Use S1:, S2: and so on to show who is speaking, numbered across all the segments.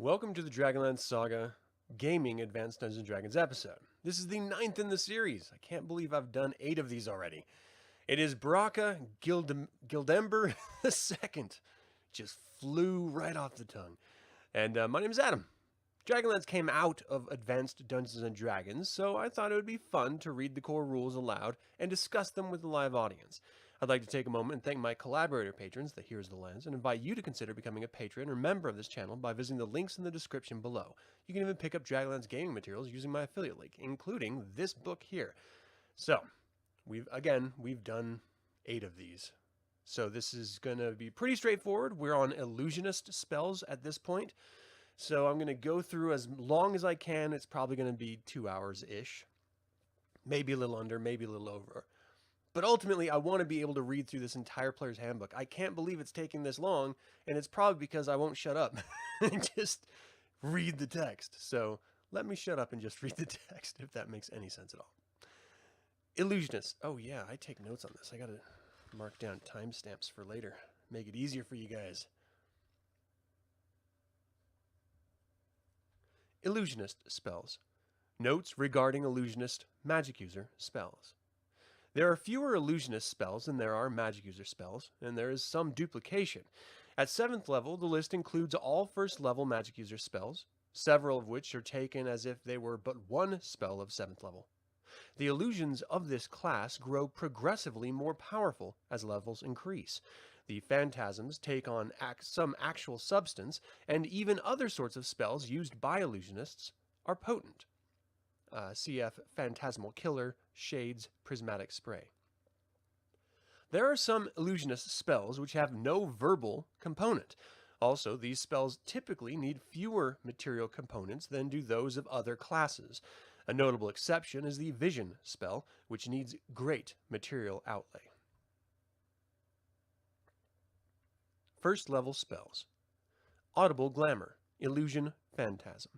S1: Welcome to the DragonLance Saga Gaming Advanced Dungeons & Dragons episode. This is the 9th in the series. I can't believe I've done 8 of these already. It is Baraka Gildember II. Just flew right off the tongue. And my name is Adam. Dragonlance came out of Advanced Dungeons & Dragons, so I thought it would be fun to read the core rules aloud and discuss them with the live audience. I'd like to take a moment and thank my collaborator patrons, the Here's the Lens, and invite you to consider becoming a patron or member of this channel by visiting the links in the description below. You can even pick up Dragonlance gaming materials using my affiliate link, including this book here. So, we've done 8 of these. So this is going to be pretty straightforward. We're on Illusionist Spells at this point. So I'm going to go through as long as I can. It's probably going to be 2 hours-ish. Maybe a little under, maybe a little over. But ultimately, I want to be able to read through this entire player's handbook. I can't believe it's taking this long, and it's probably because I won't shut up and just read the text. So let me shut up and just read the text, if that makes any sense at all. Illusionist. Oh yeah, I take notes on this. I got to mark down timestamps for later. Make it easier for you guys. Illusionist Spells. Notes regarding Illusionist Magic User Spells. There are fewer Illusionist spells than there are Magic User spells, and there is some duplication. At 7th level, the list includes all 1st level Magic User spells, several of which are taken as if they were but one spell of 7th level. The illusions of this class grow progressively more powerful as levels increase. The phantasms take on some actual substance, and even other sorts of spells used by illusionists are potent. CF Phantasmal Killer, Shades, Prismatic Spray. There are some illusionist spells which have no verbal component. Also, these spells typically need fewer material components than do those of other classes. A notable exception is the Vision spell, which needs great material outlay. 1st level spells. Audible Glamour, Illusion Phantasm.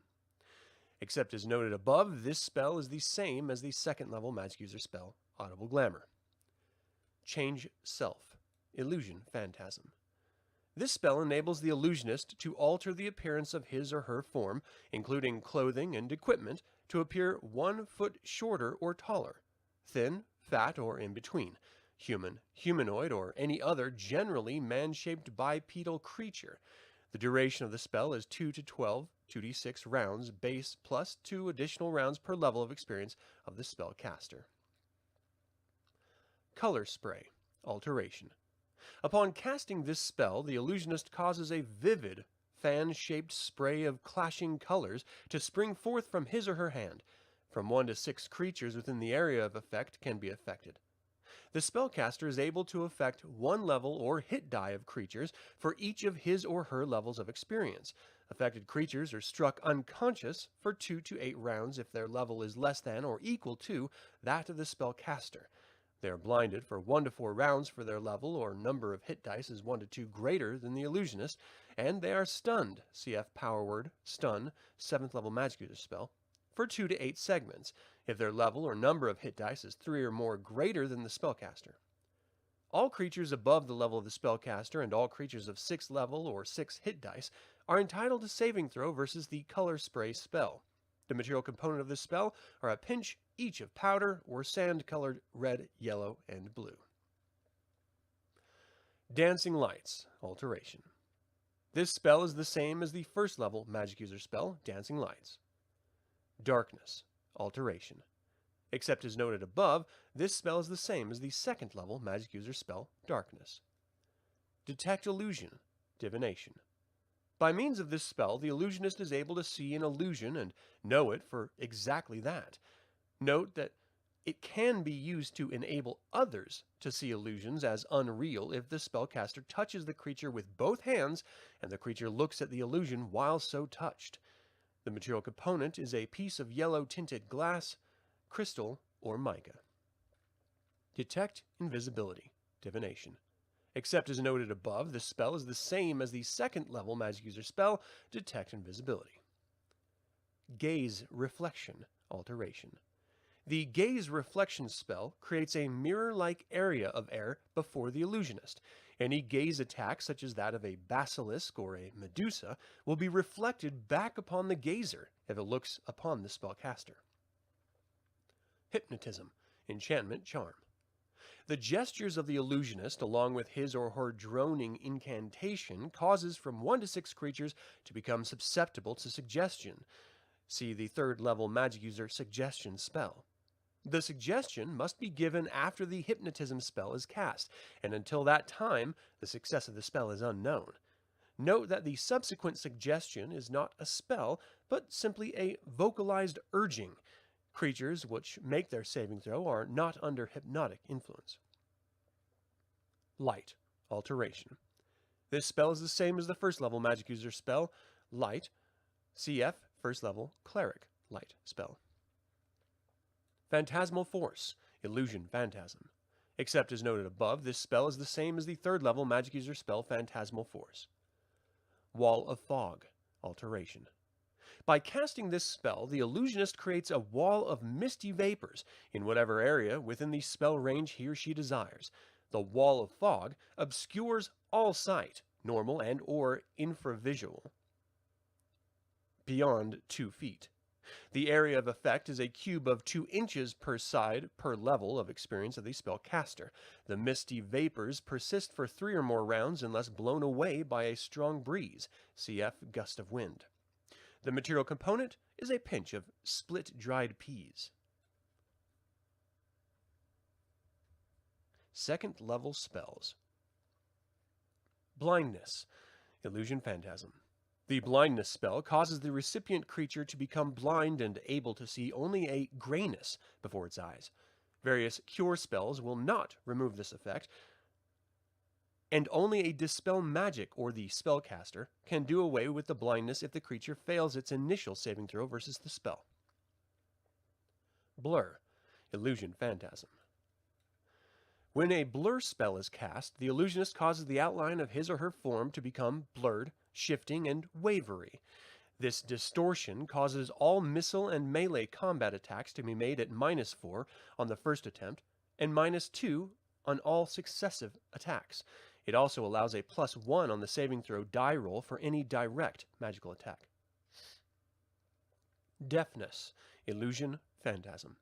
S1: Except as noted above, this spell is the same as the 2nd level Magic User spell, Audible Glamour. Change Self, Illusion Phantasm. This spell enables the illusionist to alter the appearance of his or her form, including clothing and equipment, to appear 1 foot shorter or taller, thin, fat, or in between, human, humanoid, or any other generally man-shaped bipedal creature. The duration of the spell is 2 to 12 2d6 rounds base plus 2 additional rounds per level of experience of the spellcaster. Color Spray, Alteration. Upon casting this spell, the illusionist causes a vivid, fan-shaped spray of clashing colors to spring forth from his or her hand. From 1 to 6 creatures within the area of effect can be affected. The spellcaster is able to affect 1 level or hit die of creatures for each of his or her levels of experience. Affected creatures are struck unconscious for 2 to 8 rounds if their level is less than or equal to that of the spellcaster. They are blinded for 1 to 4 rounds for their level or number of hit dice is 1 to 2 greater than the illusionist, and they are stunned, CF Power Word, Stun, 7th level Magic User spell, for 2 to 8 segments, if their level or number of hit dice is 3 or more greater than the spellcaster. All creatures above the level of the spellcaster and all creatures of 6th level or 6 hit dice are entitled to saving throw versus the Color Spray spell. The material component of this spell are a pinch each of powder or sand-colored red, yellow, and blue. Dancing Lights, Alteration. This spell is the same as the 1st level Magic User spell, Dancing Lights. Darkness, Alteration. Except as noted above, this spell is the same as the 2nd level Magic User spell, Darkness. Detect Illusion, Divination. By means of this spell, the illusionist is able to see an illusion and know it for exactly that. Note that it can be used to enable others to see illusions as unreal if the spellcaster touches the creature with both hands and the creature looks at the illusion while so touched. The material component is a piece of yellow-tinted glass, crystal, or mica. Detect Invisibility, Divination. Except as noted above, this spell is the same as the 2nd level Magic User spell, Detect Invisibility. Gaze Reflection, Alteration. The Gaze Reflection spell creates a mirror-like area of air before the Illusionist. Any gaze attack, such as that of a basilisk or a Medusa, will be reflected back upon the gazer if it looks upon the spellcaster. Hypnotism, enchantment, charm. The gestures of the Illusionist, along with his or her droning incantation, causes from 1 to 6 creatures to become susceptible to suggestion. See the 3rd level magic user suggestion spell. The suggestion must be given after the hypnotism spell is cast, and until that time, the success of the spell is unknown. Note that the subsequent suggestion is not a spell, but simply a vocalized urging. Creatures which make their saving throw are not under hypnotic influence. Light, alteration. This spell is the same as the 1st level magic user spell, Light, CF, 1st level cleric, light spell. Phantasmal Force, Illusion Phantasm. Except as noted above, this spell is the same as the 3rd level magic user spell Phantasmal Force. Wall of Fog, Alteration. By casting this spell, the Illusionist creates a wall of misty vapors in whatever area within the spell range he or she desires. The Wall of Fog obscures all sight, normal and or infravisual, beyond 2 feet. The area of effect is a cube of 2 inches per side per level of experience of the spellcaster. The misty vapors persist for 3 or more rounds unless blown away by a strong breeze, cf. gust of wind. The material component is a pinch of split dried peas. 2nd level spells. Blindness, Illusion Phantasm. The blindness spell causes the recipient creature to become blind and able to see only a grayness before its eyes. Various cure spells will not remove this effect, and only a dispel magic or the spellcaster can do away with the blindness if the creature fails its initial saving throw versus the spell. Blur, Illusion Phantasm. When a blur spell is cast, the Illusionist causes the outline of his or her form to become blurred, shifting, and wavery. This distortion causes all missile and melee combat attacks to be made at -4 on the first attempt and -2 on all successive attacks. It also allows a +1 on the saving throw die roll for any direct magical attack. Deafness, Illusion Phantasm.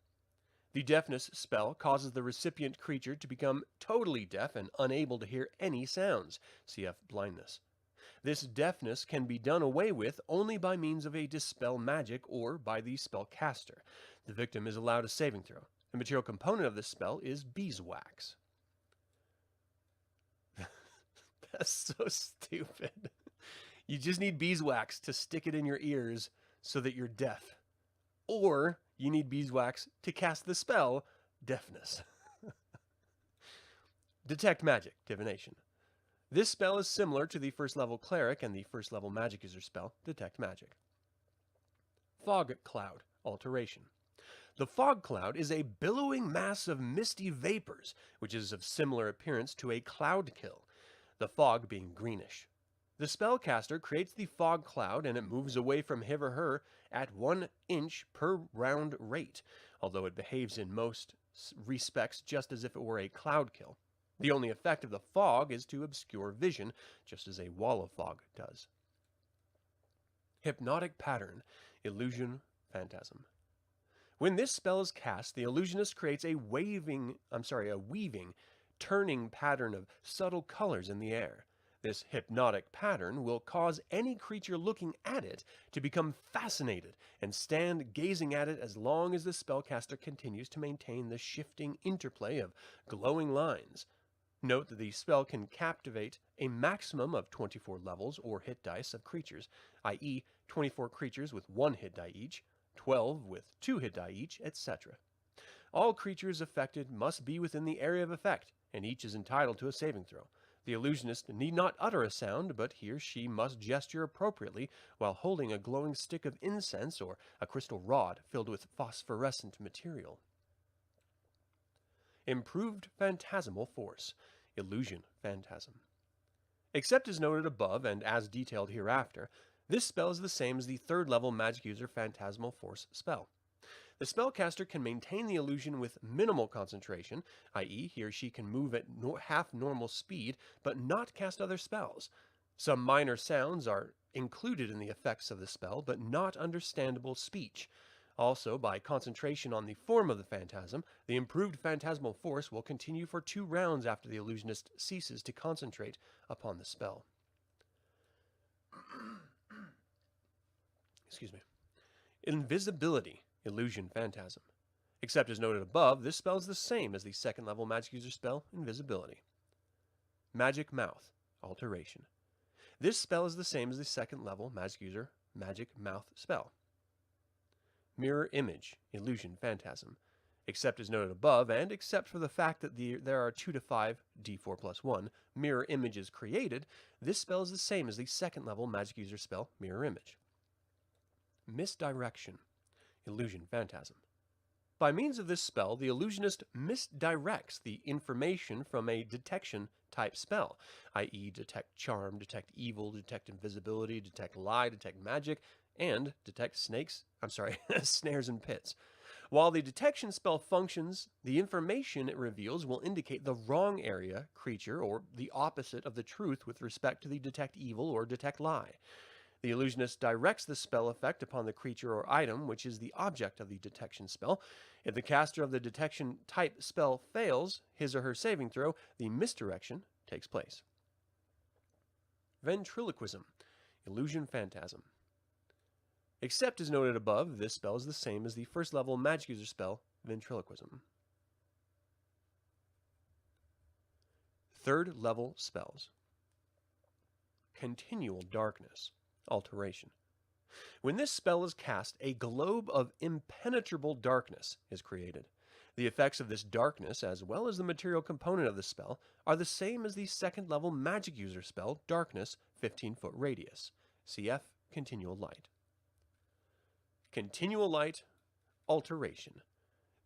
S1: The deafness spell causes the recipient creature to become totally deaf and unable to hear any sounds, cf. blindness. This deafness can be done away with only by means of a dispel magic or by the spellcaster. The victim is allowed a saving throw. The material component of this spell is beeswax. That's so stupid. You just need beeswax to stick it in your ears so that you're deaf. Or you need beeswax to cast the spell, deafness. Detect Magic, Divination. This spell is similar to the 1st level cleric and the 1st level magic user spell, Detect Magic. Fog Cloud, Alteration. The fog cloud is a billowing mass of misty vapors, which is of similar appearance to a cloud kill, the fog being greenish. The spellcaster creates the fog cloud and it moves away from him or her at 1 inch per round rate, although it behaves in most respects just as if it were a cloud kill. The only effect of the fog is to obscure vision, just as a wall of fog does. Hypnotic Pattern, Illusion Phantasm. When this spell is cast, the Illusionist creates a weaving, turning pattern of subtle colors in the air. This hypnotic pattern will cause any creature looking at it to become fascinated and stand gazing at it as long as the spellcaster continues to maintain the shifting interplay of glowing lines. Note that the spell can captivate a maximum of 24 levels or hit dice of creatures, i.e. 24 creatures with 1 hit die each, 12 with 2 hit die each, etc. All creatures affected must be within the area of effect, and each is entitled to a saving throw. The Illusionist need not utter a sound, but he or she must gesture appropriately while holding a glowing stick of incense or a crystal rod filled with phosphorescent material. Improved Phantasmal Force, Illusion Phantasm. Except as noted above and as detailed hereafter, this spell is the same as the 3rd level magic user Phantasmal Force spell. The spellcaster can maintain the illusion with minimal concentration, i.e., he or she can move at half normal speed, but not cast other spells. Some minor sounds are included in the effects of the spell, but not understandable speech. Also, by concentration on the form of the phantasm, the improved phantasmal force will continue for 2 rounds after the illusionist ceases to concentrate upon the spell. Excuse me. Invisibility, illusion phantasm. Except as noted above, this spell is the same as the second level magic user spell, Invisibility. Magic Mouth, alteration. This spell is the same as the second level magic user Magic Mouth spell. Mirror Image, illusion phantasm. Except as noted above, and except for the fact that there are 2 to 5 d4+1 mirror images created, this spell is the same as the second level magic user spell, Mirror Image. Misdirection, illusion phantasm. By means of this spell, the illusionist misdirects the information from a detection type spell, i.e. detect charm, detect evil, detect invisibility, detect lie, detect magic, and detect snares and pits. While the detection spell functions, the information it reveals will indicate the wrong area, creature, or the opposite of the truth with respect to the detect evil or detect lie. The illusionist directs the spell effect upon the creature or item, which is the object of the detection spell. If the caster of the detection type spell fails his or her saving throw, the misdirection takes place. Ventriloquism, illusion phantasm. Except as noted above, this spell is the same as the first level magic user spell, Ventriloquism. Third level spells. Continual Darkness, alteration. When this spell is cast, a globe of impenetrable darkness is created. The effects of this darkness, as well as the material component of the spell, are the same as the second level magic user spell, Darkness, 15-foot radius, cf. Continual Light. Continual Light, alteration.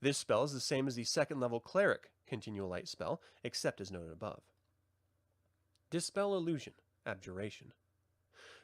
S1: This spell is the same as the second level Cleric Continual Light spell, except as noted above. Dispel Illusion, abjuration.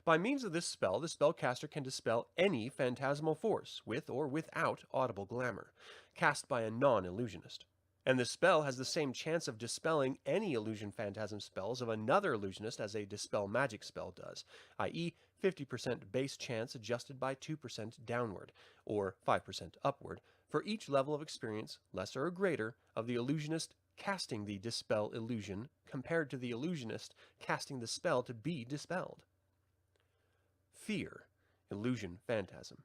S1: By means of this spell, the spellcaster can dispel any phantasmal force, with or without audible glamour, cast by a non-illusionist. And this spell has the same chance of dispelling any illusion phantasm spells of another illusionist as a dispel magic spell does, i.e. 50% base chance adjusted by 2% downward, or 5% upward, for each level of experience, lesser or greater, of the illusionist casting the dispel illusion compared to the illusionist casting the spell to be dispelled. Fear, illusion phantasm.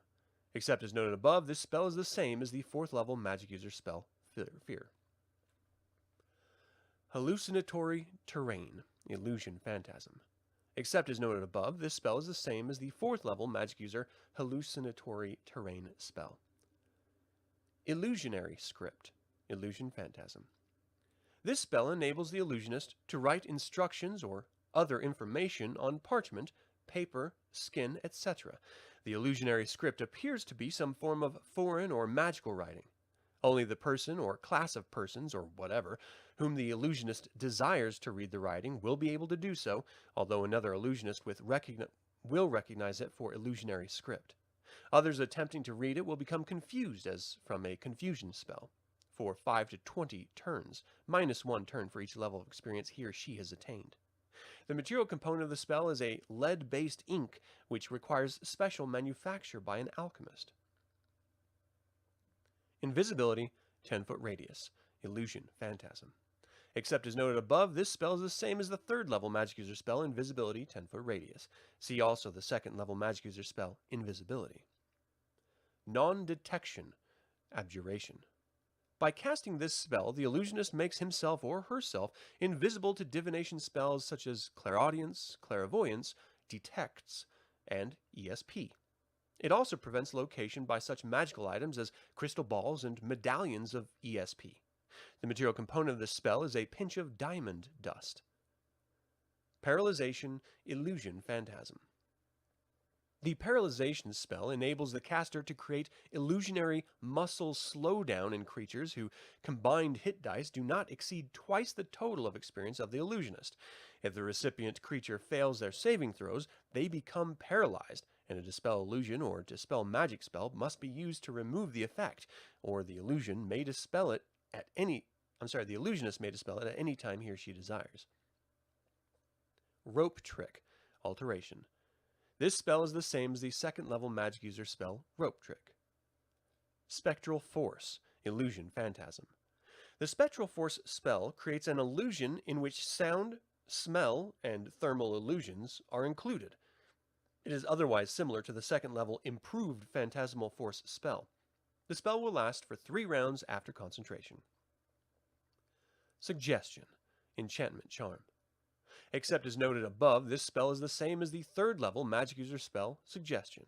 S1: Except as noted above, this spell is the same as the fourth level magic user spell, Fear. Hallucinatory Terrain, illusion phantasm. Except as noted above, this spell is the same as the fourth level magic user Hallucinatory Terrain spell. Illusionary Script, illusion phantasm. This spell enables the illusionist to write instructions or other information on parchment, paper, skin, etc. The illusionary script appears to be some form of foreign or magical writing. Only the person or class of persons, or whatever, whom the illusionist desires to read the writing will be able to do so, although another illusionist will recognize it for illusionary script. Others attempting to read it will become confused as from a confusion spell, for 5 to 20 turns, -1 turn for each level of experience he or she has attained. The material component of the spell is a lead-based ink, which requires special manufacture by an alchemist. Invisibility, 10-foot radius, illusion phantasm. Except as noted above, this spell is the same as the third level magic user spell, Invisibility, 10-foot radius. See also the second level magic user spell, Invisibility. Non-detection, abjuration. By casting this spell, the illusionist makes himself or herself invisible to divination spells such as clairaudience, clairvoyance, detects, and ESP. It also prevents location by such magical items as crystal balls and medallions of ESP. The material component of this spell is a pinch of diamond dust. Paralyzation, illusion phantasm. The paralyzation spell enables the caster to create illusionary muscle slowdown in creatures whose combined hit dice do not exceed twice the total of experience of the illusionist. If the recipient creature fails their saving throws, they become paralyzed, and a dispel illusion or dispel magic spell must be used to remove the effect, or the illusion may dispel it at any the illusionist may dispel it at any time he or she desires. Rope Trick, Alteration. This spell is the same as the second level magic user spell, Rope Trick. Spectral Force, Illusion Phantasm. The Spectral Force spell creates an illusion in which sound, smell, and thermal illusions are included. It is otherwise similar to the second level Improved Phantasmal Force spell. The spell will last for 3 rounds after concentration. Suggestion, Enchantment Charm. Except as noted above, this spell is the same as the third level magic user spell, Suggestion.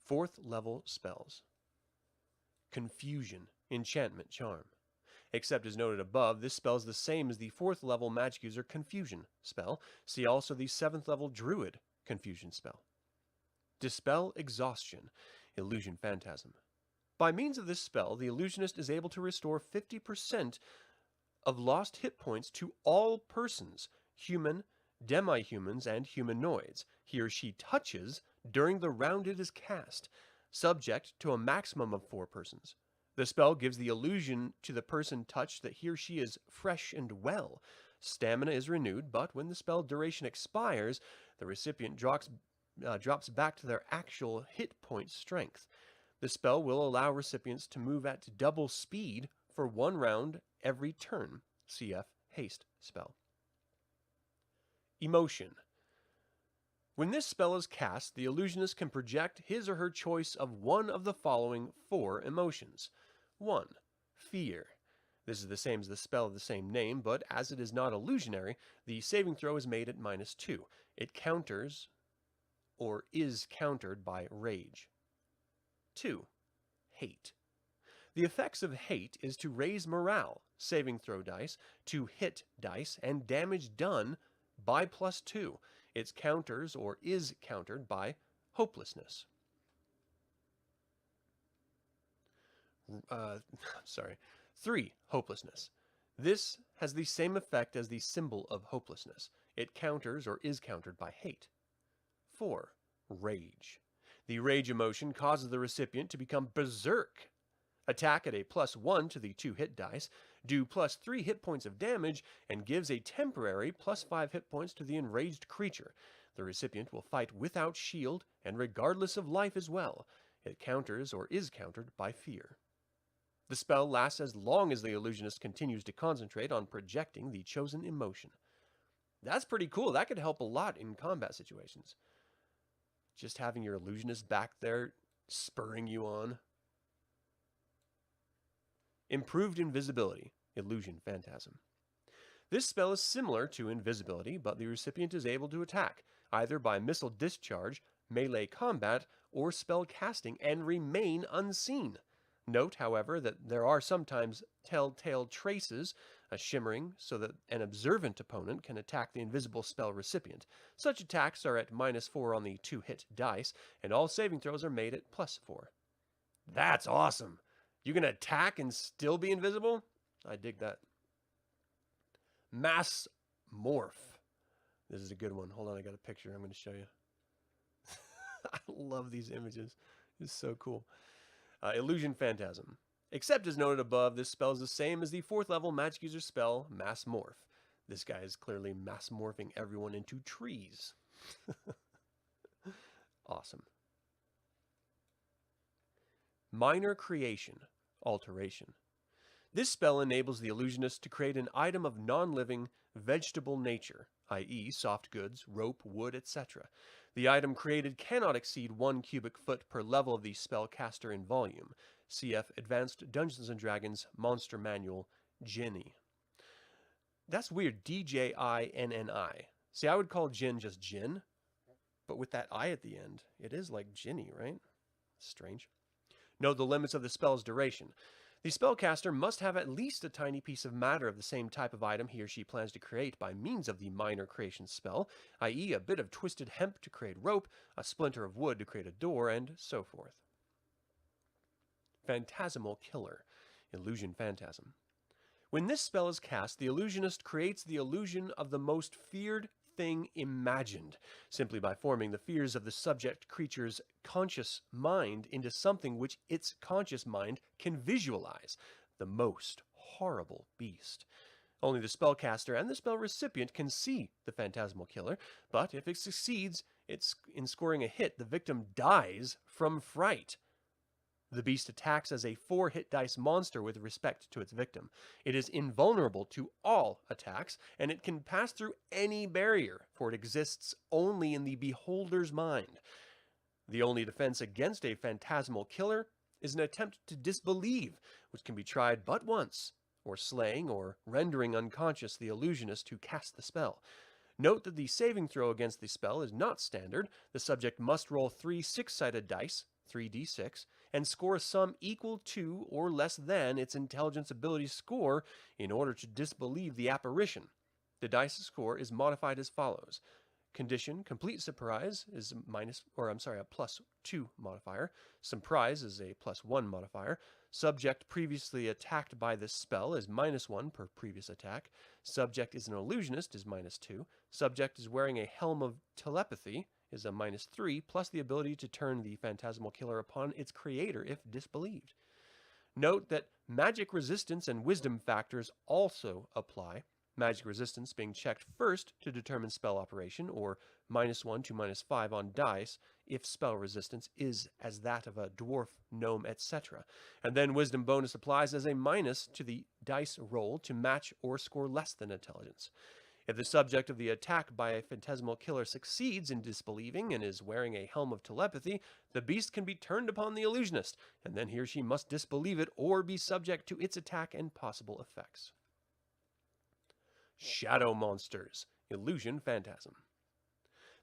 S1: 4th level spells. Confusion, Enchantment Charm. Except as noted above, this spell is the same as the 4th level magic user Confusion spell. See also the 7th level Druid Confusion spell. Dispel Exhaustion, Illusion Phantasm. By means of this spell, the illusionist is able to restore 50% of lost hit points to all persons, human, demi-humans, and humanoids, he or she touches during the round it is cast, subject to a maximum of 4 persons. The spell gives the illusion to the person touched that he or she is fresh and well. Stamina is renewed, but when the spell duration expires, the recipient drops back to their actual hit point strength. The spell will allow recipients to move at double speed for 1 round every turn. Cf. Haste spell. Emotion. When this spell is cast, the illusionist can project his or her choice of one of the following 4 emotions. 1. Fear. This is the same as the spell of the same name, but as it is not illusionary, the saving throw is made at -2. It counters or is countered by rage. 2. Hate. The effects of hate is to raise morale, saving throw dice, to hit dice, and damage done by +2. Its counters or is countered by hopelessness. 3. Hopelessness. This has the same effect as the symbol of hopelessness. It counters or is countered by hate. 4. Rage. The rage emotion causes the recipient to become berserk. Attack at a +1 to the 2 hit dice, do +3 hit points of damage, and gives a temporary +5 hit points to the enraged creature. The recipient will fight without shield and regardless of life as well. It counters or is countered by fear. The spell lasts as long as the illusionist continues to concentrate on projecting the chosen emotion. That's pretty cool. That could help a lot in combat situations. Just having your illusionist back there spurring you on. Improved Invisibility, Illusion Phantasm. This spell is similar to Invisibility, but the recipient is able to attack, either by missile discharge, melee combat, or spell casting, and remain unseen. Note, however, that there are sometimes telltale traces, shimmering, so that an observant opponent can attack the invisible spell recipient. Such attacks are at -4 on the 2 hit dice, and all saving throws are made at +4. That's awesome! You can attack and still be invisible? I dig that. Mass Morph. This is a good one. Hold on, I got a picture I'm going to show you. I love these images. It's so cool. Illusion Phantasm. Except as noted above, this spell is the same as the 4th level magic user spell, Mass Morph. This guy is clearly mass morphing everyone into trees. Awesome. Minor Creation, Alteration. This spell enables the illusionist to create an item of non-living, vegetable nature, i.e. soft goods, rope, wood, etc. The item created cannot exceed 1 cubic foot per level of the spellcaster in volume. Cf. Advanced Dungeons & Dragons Monster Manual, Jinni. That's weird, D-J-I-N-N-I. See, I would call Jinn just Jinn, but with that I at the end, it is like Jinni, right? Strange. Note the limits of the spell's duration. The spellcaster must have at least a tiny piece of matter of the same type of item he or she plans to create by means of the minor creation spell, i.e. a bit of twisted hemp to create rope, a splinter of wood to create a door, and so forth. Phantasmal Killer, Illusion Phantasm. When this spell is cast, the illusionist creates the illusion of the most feared thing imagined, simply by forming the fears of the subject creature's conscious mind into something which its conscious mind can visualize. The most horrible beast. Only the spellcaster and the spell recipient can see the phantasmal killer, but if it succeeds in scoring a hit, the victim dies from fright. The beast attacks as a 4-hit dice monster with respect to its victim. It is invulnerable to all attacks, and it can pass through any barrier, for it exists only in the beholder's mind. The only defense against a phantasmal killer is an attempt to disbelieve, which can be tried but once, or slaying or rendering unconscious the illusionist who cast the spell. Note that the saving throw against the spell is not standard. The subject must roll 3 6-sided dice, 3d6, and score a sum equal to or less than its intelligence ability score in order to disbelieve the apparition. The dice score is modified as follows. Condition, complete surprise is a +2 modifier. Surprise is a +1 modifier. Subject previously attacked by this spell is -1 per previous attack. Subject is an illusionist is -2. Subject is wearing a helm of telepathy is a -3, plus the ability to turn the phantasmal killer upon its creator if disbelieved. Note that magic resistance and wisdom factors also apply. Magic resistance being checked first to determine spell operation, or -1 to -5 on dice if spell resistance is as that of a dwarf, gnome, etc. And then wisdom bonus applies as a minus to the dice roll to match or score less than intelligence. If the subject of the attack by a phantasmal killer succeeds in disbelieving and is wearing a helm of telepathy, the beast can be turned upon the illusionist, and then he or she must disbelieve it or be subject to its attack and possible effects. Shadow Monsters, Illusion Phantasm.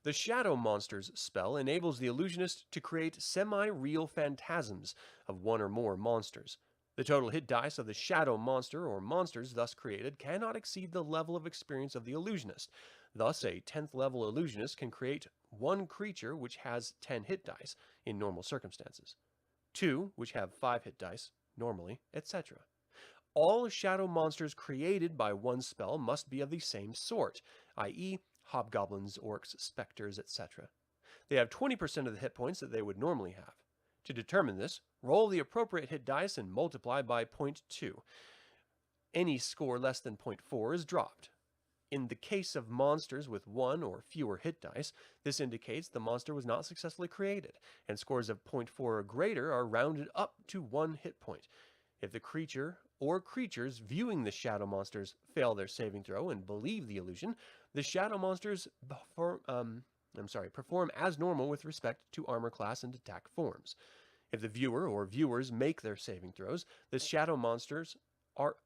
S1: The Shadow Monsters spell enables the illusionist to create semi-real phantasms of one or more monsters. The total hit dice of the shadow monster or monsters thus created cannot exceed the level of experience of the illusionist. Thus, a 10th level illusionist can create one creature which has 10 hit dice in normal circumstances, 2 which have 5 hit dice normally, etc. All shadow monsters created by one spell must be of the same sort, i.e., hobgoblins, orcs, specters, etc. They have 20% of the hit points that they would normally have. To determine this, roll the appropriate hit dice and multiply by 0.2. Any score less than 0.4 is dropped. In the case of monsters with 1 or fewer hit dice, this indicates the monster was not successfully created, and scores of 0.4 or greater are rounded up to 1 hit point. If the creature or creatures viewing the shadow monsters fail their saving throw and believe the illusion, the shadow monsters perform as normal with respect to armor class and attack forms. If the viewer or viewers make their saving throws, the shadow monsters are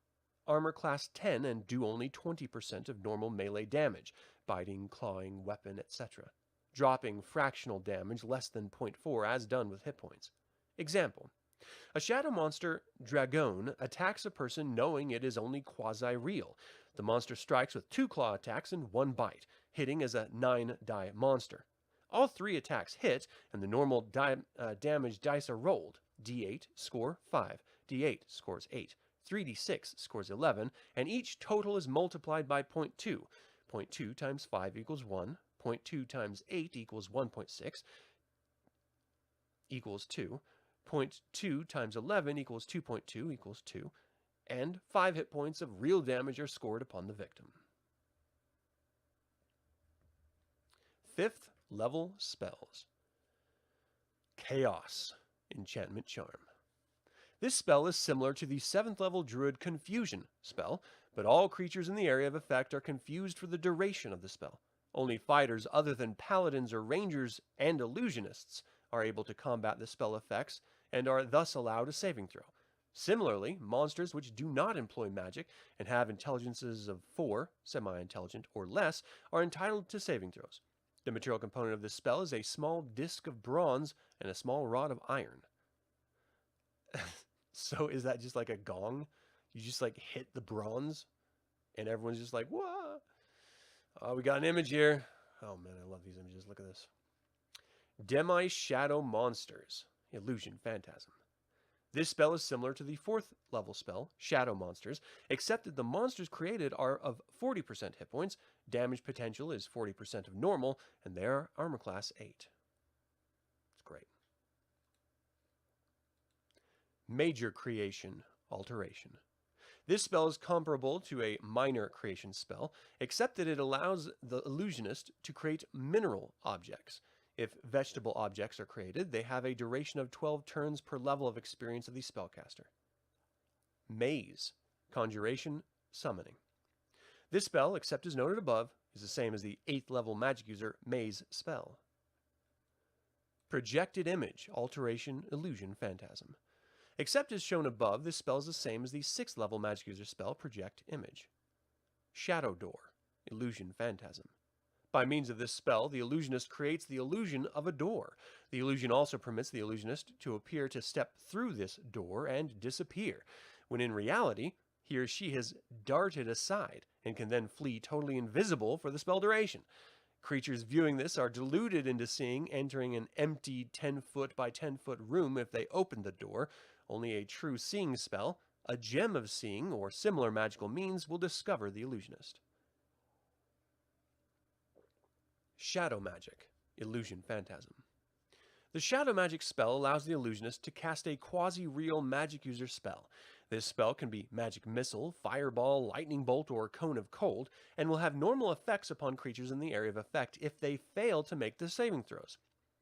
S1: armor class 10 and do only 20% of normal melee damage, biting, clawing, weapon, etc., dropping fractional damage less than 0.4 as done with hit points. Example: a shadow monster, Dragon, attacks a person knowing it is only quasi-real. The monster strikes with 2 claw attacks and 1 bite, hitting as a 9-die monster. All 3 attacks hit, and the normal damage dice are rolled. D8 score 5, D8 scores 8, 3d6 scores 11, and each total is multiplied by 0.2. 0.2 times 5 equals 1, 0.2 times 8 equals 1.6, equals 2. 0.2 times 11 equals 2.2 equals 2, and 5 hit points of real damage are scored upon the victim. 5th level spells. Chaos, Enchantment Charm. This spell is similar to the 7th level Druid Confusion spell, but all creatures in the area of effect are confused for the duration of the spell. Only fighters other than paladins or rangers and illusionists are able to combat the spell effects and are thus allowed a saving throw. Similarly, monsters which do not employ magic and have intelligences of 4, semi-intelligent, or less are entitled to saving throws. The material component of this spell is a small disc of bronze and a small rod of iron. So is that just like a gong? You just like hit the bronze and everyone's just like, whoa. Oh, we got an image here. Oh man, I love these images. Look at this. Demi-Shadow Monsters, Illusion Phantasm. This spell is similar to the 4th level spell, Shadow Monsters, except that the monsters created are of 40% hit points, damage potential is 40% of normal, and they are armor class 8. It's great. Major Creation Alteration. This spell is comparable to a minor creation spell, except that it allows the illusionist to create mineral objects. If vegetable objects are created, they have a duration of 12 turns per level of experience of the spellcaster. Maze, Conjuration, Summoning. This spell, except as noted above, is the same as the 8th level magic user Maze spell. Projected Image, Alteration, Illusion, Phantasm. Except as shown above, this spell is the same as the 6th level magic user spell Project Image. Shadow Door, Illusion, Phantasm. By means of this spell, the illusionist creates the illusion of a door. The illusion also permits the illusionist to appear to step through this door and disappear, when in reality, he or she has darted aside and can then flee totally invisible for the spell duration. Creatures viewing this are deluded into seeing entering an empty 10-foot by 10-foot room if they open the door. Only a true seeing spell, a gem of seeing, or similar magical means will discover the illusionist. Shadow Magic, Illusion, Phantasm. The Shadow Magic spell allows the illusionist to cast a quasi-real magic user spell. This spell can be Magic Missile, Fireball, Lightning Bolt, or Cone of Cold, and will have normal effects upon creatures in the area of effect if they fail to make the saving throws.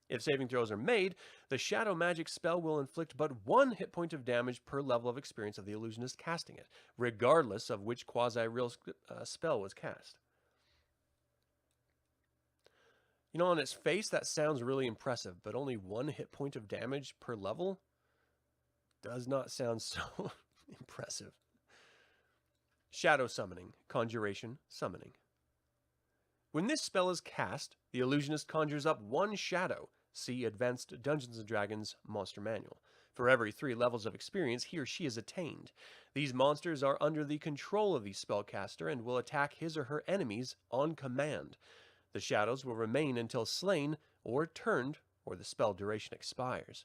S1: If saving throws are made, the Shadow Magic spell will inflict but 1 hit point of damage per level of experience of the illusionist casting it, regardless of which quasi-real spell was cast. You know, on its face, that sounds really impressive, but only 1 hit point of damage per level does not sound so impressive. Shadow Summoning, Conjuration, Summoning. When this spell is cast, the illusionist conjures up 1 shadow. See Advanced Dungeons & Dragons Monster Manual. For every 3 levels of experience he or she has attained. These monsters are under the control of the spellcaster and will attack his or her enemies on command. The shadows will remain until slain or turned, or the spell duration expires.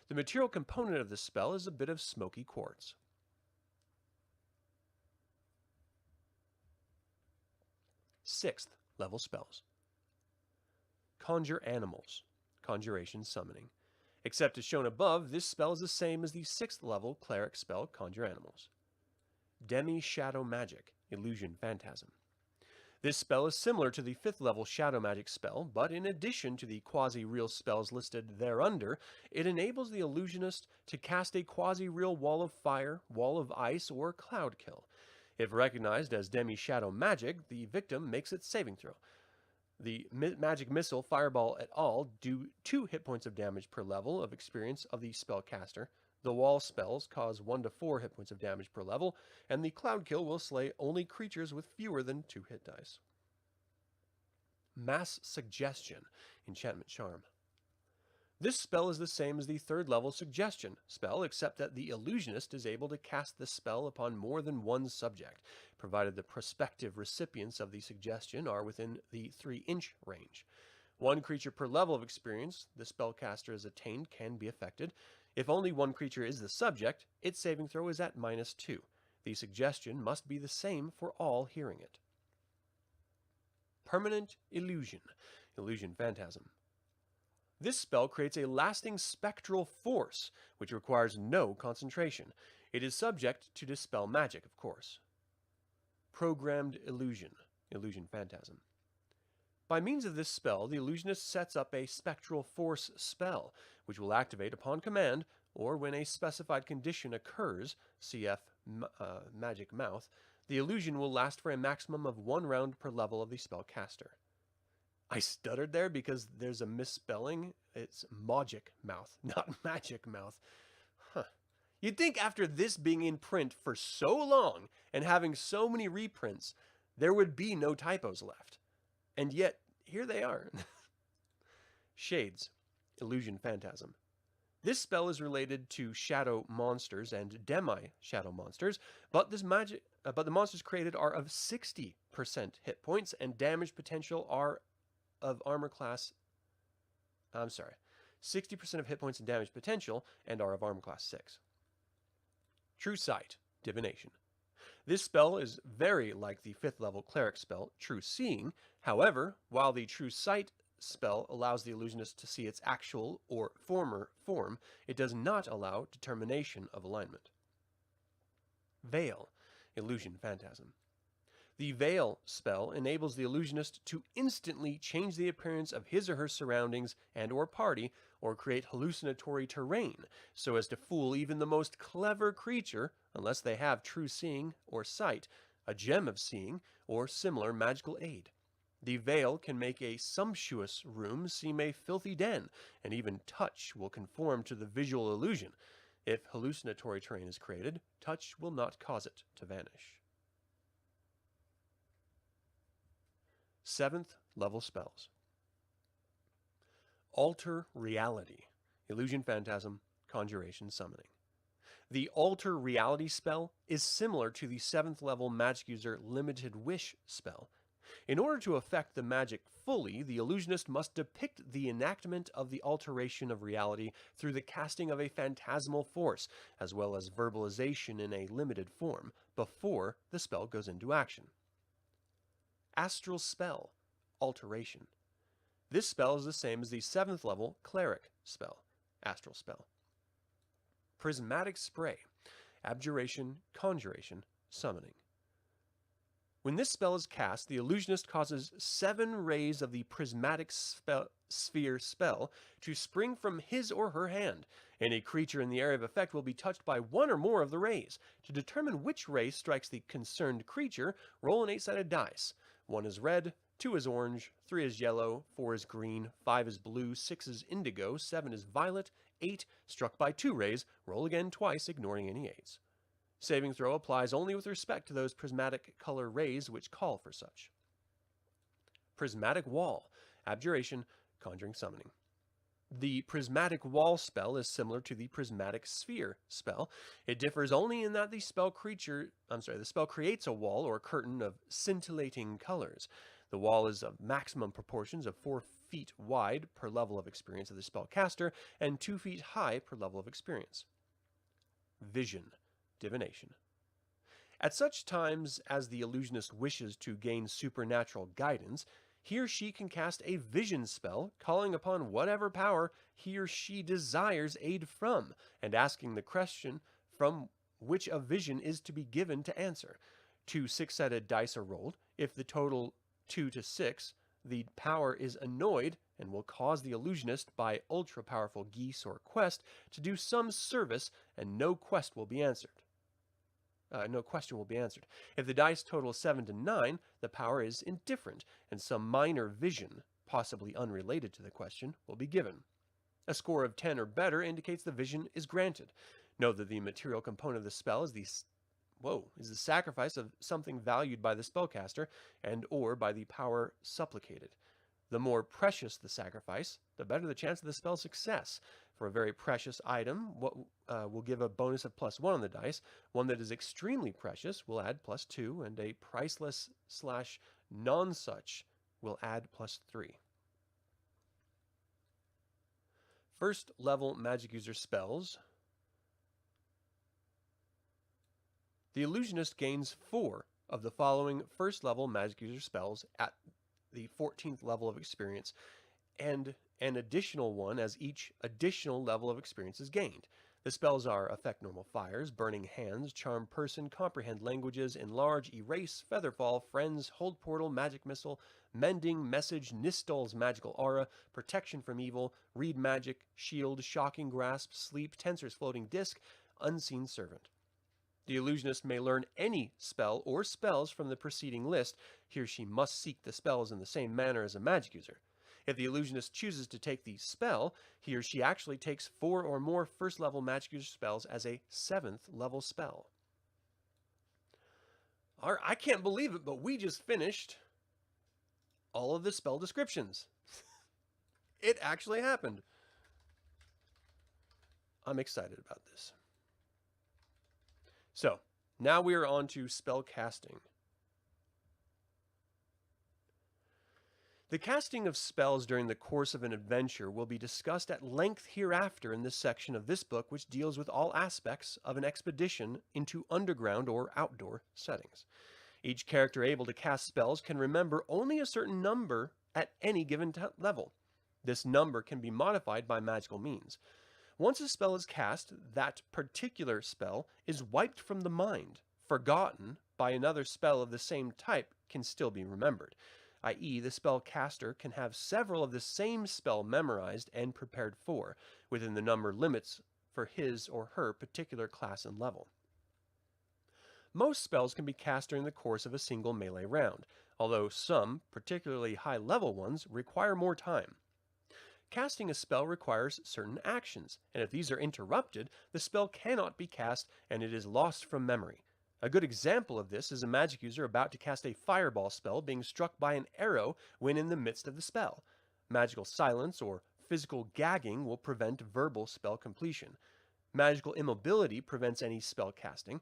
S1: The material component of this spell is a bit of smoky quartz. Sixth level spells. Conjure Animals, Conjuration, Summoning. Except as shown above, this spell is the same as the 6th level cleric spell Conjure Animals. Demi-Shadow Magic, Illusion, Phantasm. This spell is similar to the 5th level Shadow Magic spell, but in addition to the quasi-real spells listed thereunder, it enables the illusionist to cast a quasi-real wall of fire, wall of ice, or cloud kill. If recognized as Demi-Shadow Magic, the victim makes its saving throw. The Magic Missile, Fireball et al. Do 2 hit points of damage per level of experience of the spellcaster. The wall spells cause 1 to 4 hit points of damage per level, and the Cloud Kill will slay only creatures with fewer than 2 hit dice. Mass Suggestion, Enchantment Charm. This spell is the same as the 3rd level Suggestion spell, except that the illusionist is able to cast this spell upon more than 1 subject, provided the prospective recipients of the suggestion are within the 3-inch range. 1 creature per level of experience the spellcaster has attained can be affected. If only 1 creature is the subject, its saving throw is at -2. The suggestion must be the same for all hearing it. Permanent Illusion, Illusion, Phantasm. This spell creates a lasting spectral force, which requires no concentration. It is subject to dispel magic, of course. Programmed Illusion, Illusion, Phantasm. By means of this spell, the illusionist sets up a spectral force spell, which will activate upon command, or when a specified condition occurs, cf. Magic Mouth, the illusion will last for a maximum of 1 round per level of the spellcaster. I stuttered there because there's a misspelling. It's Magic Mouth, not Magic Mouth. Huh. You'd think after this being in print for so long and having so many reprints, there would be no typos left. And yet, here they are. Shades, Illusion, Phantasm. This spell is related to shadow monsters and demi-shadow monsters, but the monsters created are of 60% hit points and damage potential are of armor class... 60% of hit points and damage potential and are of armor class 6. True Sight, Divination. This spell is very like the 5th level cleric spell, True Seeing. However, while the True Sight spell allows the illusionist to see its actual or former form, it does not allow determination of alignment. Veil, Illusion Phantasm. The Veil spell enables the illusionist to instantly change the appearance of his or her surroundings and or party, or create hallucinatory terrain, so as to fool even the most clever creature, unless they have true seeing or sight, a gem of seeing, or similar magical aid. The veil can make a sumptuous room seem a filthy den, and even touch will conform to the visual illusion. If hallucinatory terrain is created, touch will not cause it to vanish. 7th level spells. Alter Reality, Illusion Phantasm, Conjuration Summoning. The Alter Reality spell is similar to the 7th level magic user Limited Wish spell. In order to affect the magic fully, the illusionist must depict the enactment of the alteration of reality through the casting of a phantasmal force, as well as verbalization in a limited form, before the spell goes into action. Astral Spell, Alteration. This spell is the same as the 7th level Cleric spell, Astral Spell. Prismatic Spray, Abjuration, Conjuration, Summoning. When this spell is cast, the illusionist causes 7 rays of the Prismatic Sphere spell to spring from his or her hand. Any creature in the area of effect will be touched by 1 or more of the rays. To determine which ray strikes the concerned creature, roll an 8-sided dice. 1 is red, 2 is orange, 3 is yellow, 4 is green, 5 is blue, 6 is indigo, 7 is violet, 8 struck by 2 rays. Roll again twice, ignoring any 8s. Saving throw applies only with respect to those prismatic color rays which call for such. Prismatic Wall, Abjuration, Conjuring Summoning. The Prismatic Wall spell is similar to the Prismatic Sphere spell. It differs only in that the spell creates a wall or curtain of scintillating colors. The wall is of maximum proportions of 4 feet wide per level of experience of the spellcaster and 2 feet high per level of experience. Vision, Divination. At such times as the illusionist wishes to gain supernatural guidance, he or she can cast a vision spell, calling upon whatever power he or she desires aid from, and asking the question from which a vision is to be given to answer. 2 6-sided dice are rolled. If the total 2 to 6, the power is annoyed and will cause the illusionist, by ultra-powerful geese or quest, to do some service, and no question will be answered. If the dice total 7 to 9, the power is indifferent, and some minor vision, possibly unrelated to the question, will be given. A score of 10 or better indicates the vision is granted. Note that the material component of the spell is the sacrifice of something valued by the spellcaster and or by the power supplicated. The more precious the sacrifice, the better the chance of the spell's success. For a very precious item, will give a bonus of +1 on the dice. One that is extremely precious will add +2, and a priceless/non-such will add +3. First level magic user spells. The illusionist gains 4 of the following first level magic user spells at the 14th level of experience, and an additional one as each additional level of experience is gained. The spells are Affect Normal Fires, Burning Hands, Charm Person, Comprehend Languages, Enlarge, Erase, Featherfall, Friends, Hold Portal, Magic Missile, Mending, Message, Nistol's Magical Aura, Protection from Evil, Read Magic, Shield, Shocking Grasp, Sleep, Tensor's Floating Disc, Unseen Servant. The illusionist may learn any spell or spells from the preceding list. He or she must seek the spells in the same manner as a magic user. If the illusionist chooses to take the spell, he or she actually takes 4 or more first-level magic user spells as a 7th level spell. I can't believe it, but we just finished all of the spell descriptions. It actually happened. I'm excited about this. So, now we are on to spell casting. The casting of spells during the course of an adventure will be discussed at length hereafter in this section of this book, which deals with all aspects of an expedition into underground or outdoor settings. Each character able to cast spells can remember only a certain number at any given level. This number can be modified by magical means. Once a spell is cast, that particular spell is wiped from the mind. Forgotten by another spell of the same type can still be remembered, i.e., the spell caster can have several of the same spell memorized and prepared for, within the number limits for his or her particular class and level. Most spells can be cast during the course of a single melee round, although some, particularly high-level ones, require more time. Casting a spell requires certain actions, and if these are interrupted, the spell cannot be cast and it is lost from memory. A good example of this is a magic user about to cast a fireball spell being struck by an arrow when in the midst of the spell. Magical silence or physical gagging will prevent verbal spell completion. Magical immobility prevents any spell casting.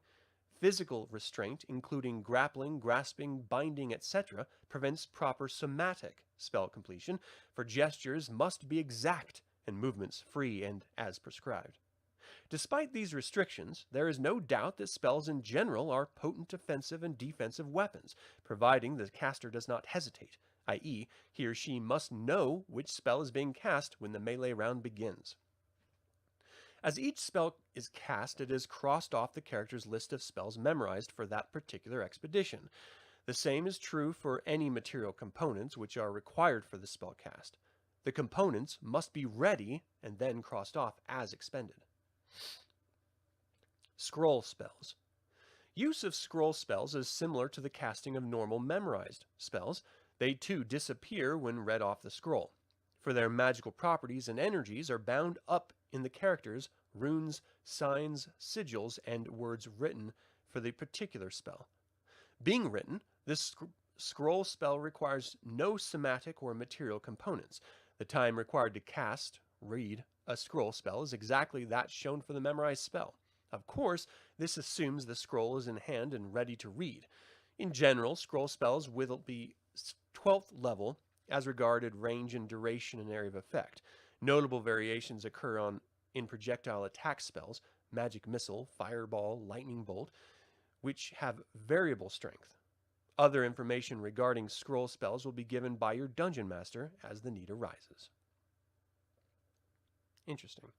S1: Physical restraint, including grappling, grasping, binding, etc., prevents proper somatic spell completion, for gestures must be exact and movements free and as prescribed. Despite these restrictions, there is no doubt that spells in general are potent offensive and defensive weapons, providing the caster does not hesitate, i.e., he or she must know which spell is being cast when the melee round begins. As each spell is cast, it is crossed off the character's list of spells memorized for that particular expedition. The same is true for any material components which are required for the spell cast. The components must be ready and then crossed off as expended. Scroll spells. Use of scroll spells is similar to the casting of normal memorized spells. They too disappear when read off the scroll, for their magical properties and energies are bound up in the characters, runes, signs, sigils, and words written for the particular spell. Being written, this scroll spell requires no somatic or material components. The time required to cast, read, a scroll spell is exactly that shown for the memorized spell. Of course, this assumes the scroll is in hand and ready to read. In general, scroll spells will be 12th level as regarded range and duration and area of effect. Notable variations occur in projectile attack spells, magic missile, fireball, lightning bolt, which have variable strength. Other information regarding scroll spells will be given by your dungeon master as the need arises. Interesting.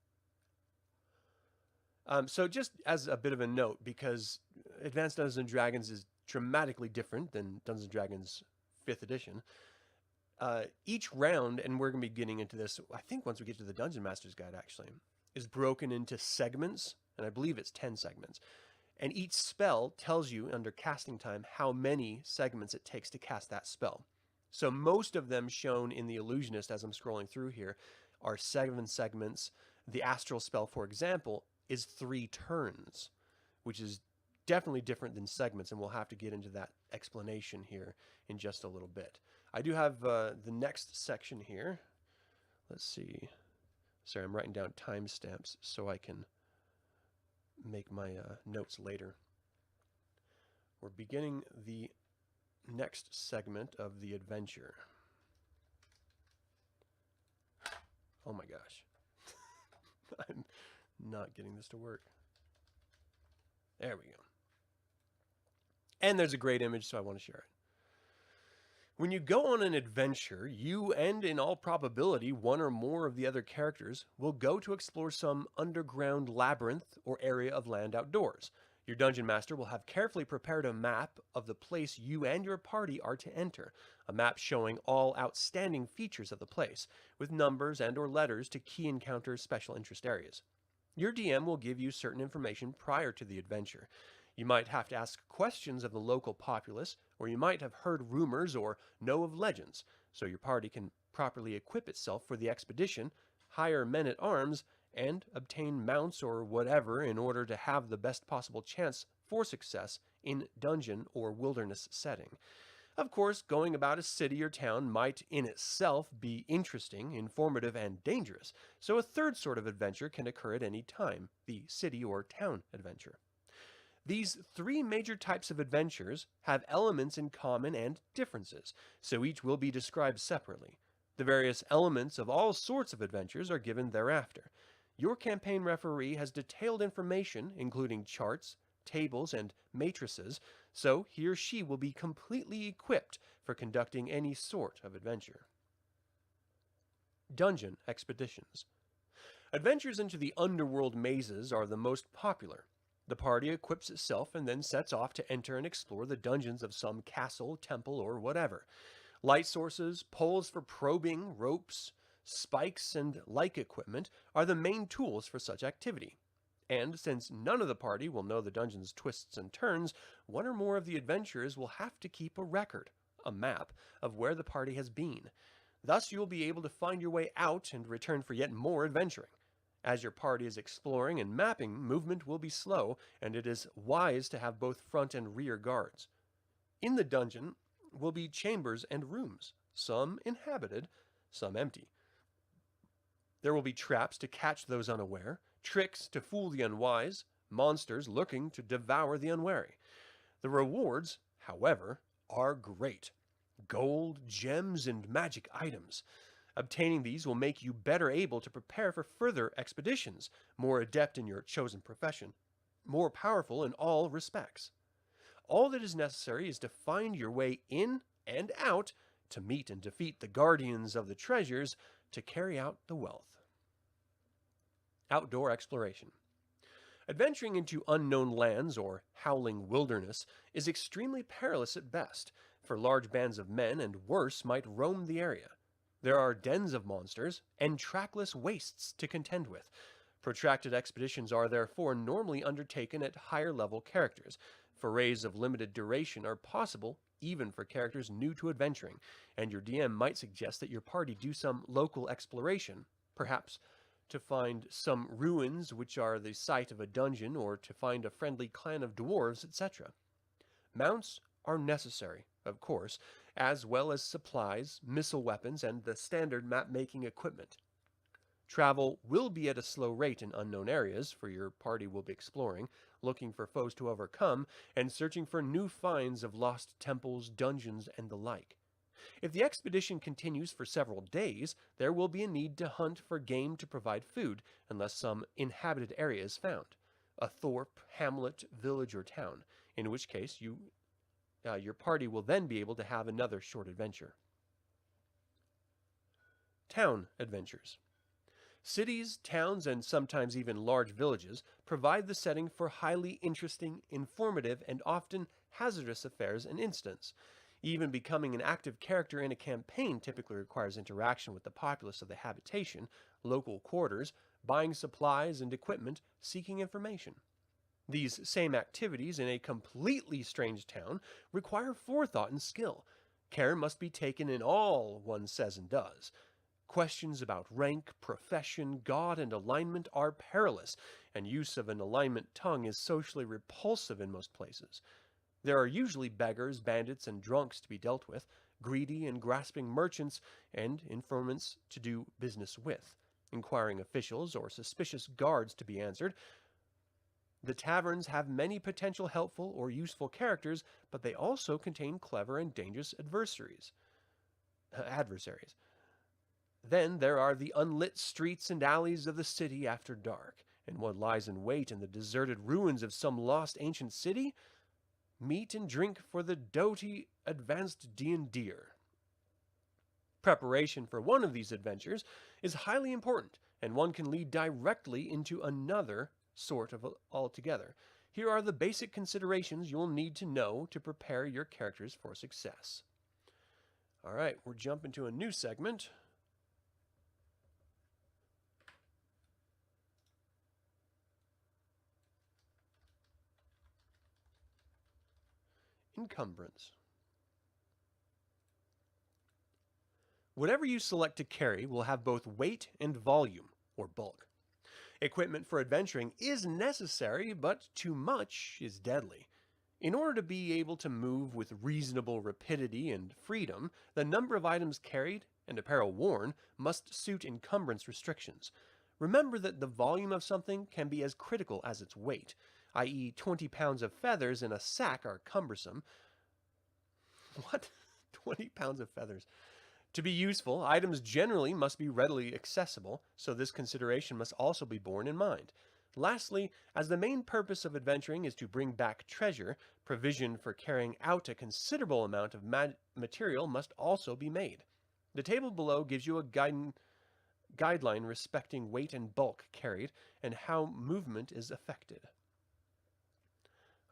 S1: So just as a bit of a note, because Advanced Dungeons & Dragons is dramatically different than Dungeons & Dragons 5th edition, each round, and we're going to be getting into this, I think once we get to the Dungeon Master's Guide actually, is broken into segments, and I believe it's 10 segments. And each spell tells you under casting time how many segments it takes to cast that spell. So most of them shown in the Illusionist as I'm scrolling through here are 7 segments. The Astral spell, for example, is 3 turns, which is definitely different than segments, and we'll have to get into that explanation here in just a little bit. I do have the next section here. Let's see. Sorry, I'm writing down timestamps so I can make my notes later. We're beginning the next segment of the adventure. Oh my gosh. I'm not getting this to work. There we go. And there's a great image, so I want to share it. When you go on an adventure, you and in all probability one or more of the other characters will go to explore some underground labyrinth or area of land outdoors. Your dungeon master will have carefully prepared a map of the place you and your party are to enter, a map showing all outstanding features of the place, with numbers and or letters to key encounter special interest areas. Your DM will give you certain information prior to the adventure. You might have to ask questions of the local populace, or you might have heard rumors or know of legends, so your party can properly equip itself for the expedition, hire men-at-arms, and obtain mounts or whatever in order to have the best possible chance for success in dungeon or wilderness setting. Of course, going about a city or town might in itself be interesting, informative, and dangerous, so a third sort of adventure can occur at any time, the city or town adventure. These three major types of adventures have elements in common and differences, so each will be described separately. The various elements of all sorts of adventures are given thereafter. Your campaign referee has detailed information, including charts, tables, and matrices, so he or she will be completely equipped for conducting any sort of adventure. Dungeon expeditions. Adventures into the underworld mazes are the most popular. The party equips itself and then sets off to enter and explore the dungeons of some castle, temple, or whatever. Light sources, poles for probing, ropes, spikes, and like equipment are the main tools for such activity. And since none of the party will know the dungeon's twists and turns, one or more of the adventurers will have to keep a record, a map, of where the party has been. Thus you will be able to find your way out and return for yet more adventuring. As your party is exploring and mapping, movement will be slow, and it is wise to have both front and rear guards. In the dungeon will be chambers and rooms, some inhabited, some empty. There will be traps to catch those unaware, tricks to fool the unwise, monsters lurking to devour the unwary. The rewards, however, are great. Gold, gems, and magic items. Obtaining these will make you better able to prepare for further expeditions, more adept in your chosen profession, more powerful in all respects. All that is necessary is to find your way in and out, to meet and defeat the guardians of the treasures, to carry out the wealth. Outdoor exploration. Adventuring into unknown lands or howling wilderness is extremely perilous at best, for large bands of men and worse might roam the area. There are dens of monsters and trackless wastes to contend with. Protracted expeditions are therefore normally undertaken at higher level characters. Forays of limited duration are possible even for characters new to adventuring, and your DM might suggest that your party do some local exploration, perhaps to find some ruins which are the site of a dungeon, or to find a friendly clan of dwarves, etc. Mounts are necessary, of course, as well as supplies, missile weapons, and the standard map-making equipment. Travel will be at a slow rate in unknown areas, for your party will be exploring, looking for foes to overcome, and searching for new finds of lost temples, dungeons, and the like. If the expedition continues for several days, there will be a need to hunt for game to provide food, unless some inhabited area is found, a thorp, hamlet, village, or town, in which case your party will then be able to have another short adventure. Town adventures. Cities, towns, and sometimes even large villages provide the setting for highly interesting, informative, and often hazardous affairs and incidents. Even becoming an active character in a campaign typically requires interaction with the populace of the habitation, local quarters, buying supplies and equipment, seeking information. These same activities in a completely strange town require forethought and skill. Care must be taken in all one says and does. Questions about rank, profession, god, and alignment are perilous, and use of an alignment tongue is socially repulsive in most places. There are usually beggars, bandits, and drunks to be dealt with, greedy and grasping merchants, and informants to do business with, inquiring officials or suspicious guards to be answered. The taverns have many potential helpful or useful characters, but they also contain clever and dangerous adversaries. Then there are the unlit streets and alleys of the city after dark, and what lies in wait in the deserted ruins of some lost ancient city? Meat and drink for the doughty advanced D&D'er. Preparation for one of these adventures is highly important, and one can lead directly into another sort of altogether. Here are the basic considerations you'll need to know to prepare your characters for success. All right, we're jumping to a new segment. Encumbrance. Whatever you select to carry will have both weight and volume, or bulk. Equipment for adventuring is necessary, but too much is deadly. In order to be able to move with reasonable rapidity and freedom, the number of items carried and apparel worn must suit encumbrance restrictions. Remember that the volume of something can be as critical as its weight. i.e. 20 pounds of feathers in a sack are cumbersome. What? 20 pounds of feathers. To be useful, items generally must be readily accessible, so this consideration must also be borne in mind. Lastly, as the main purpose of adventuring is to bring back treasure, provision for carrying out a considerable amount of material must also be made. The table below gives you a guideline respecting weight and bulk carried and how movement is affected.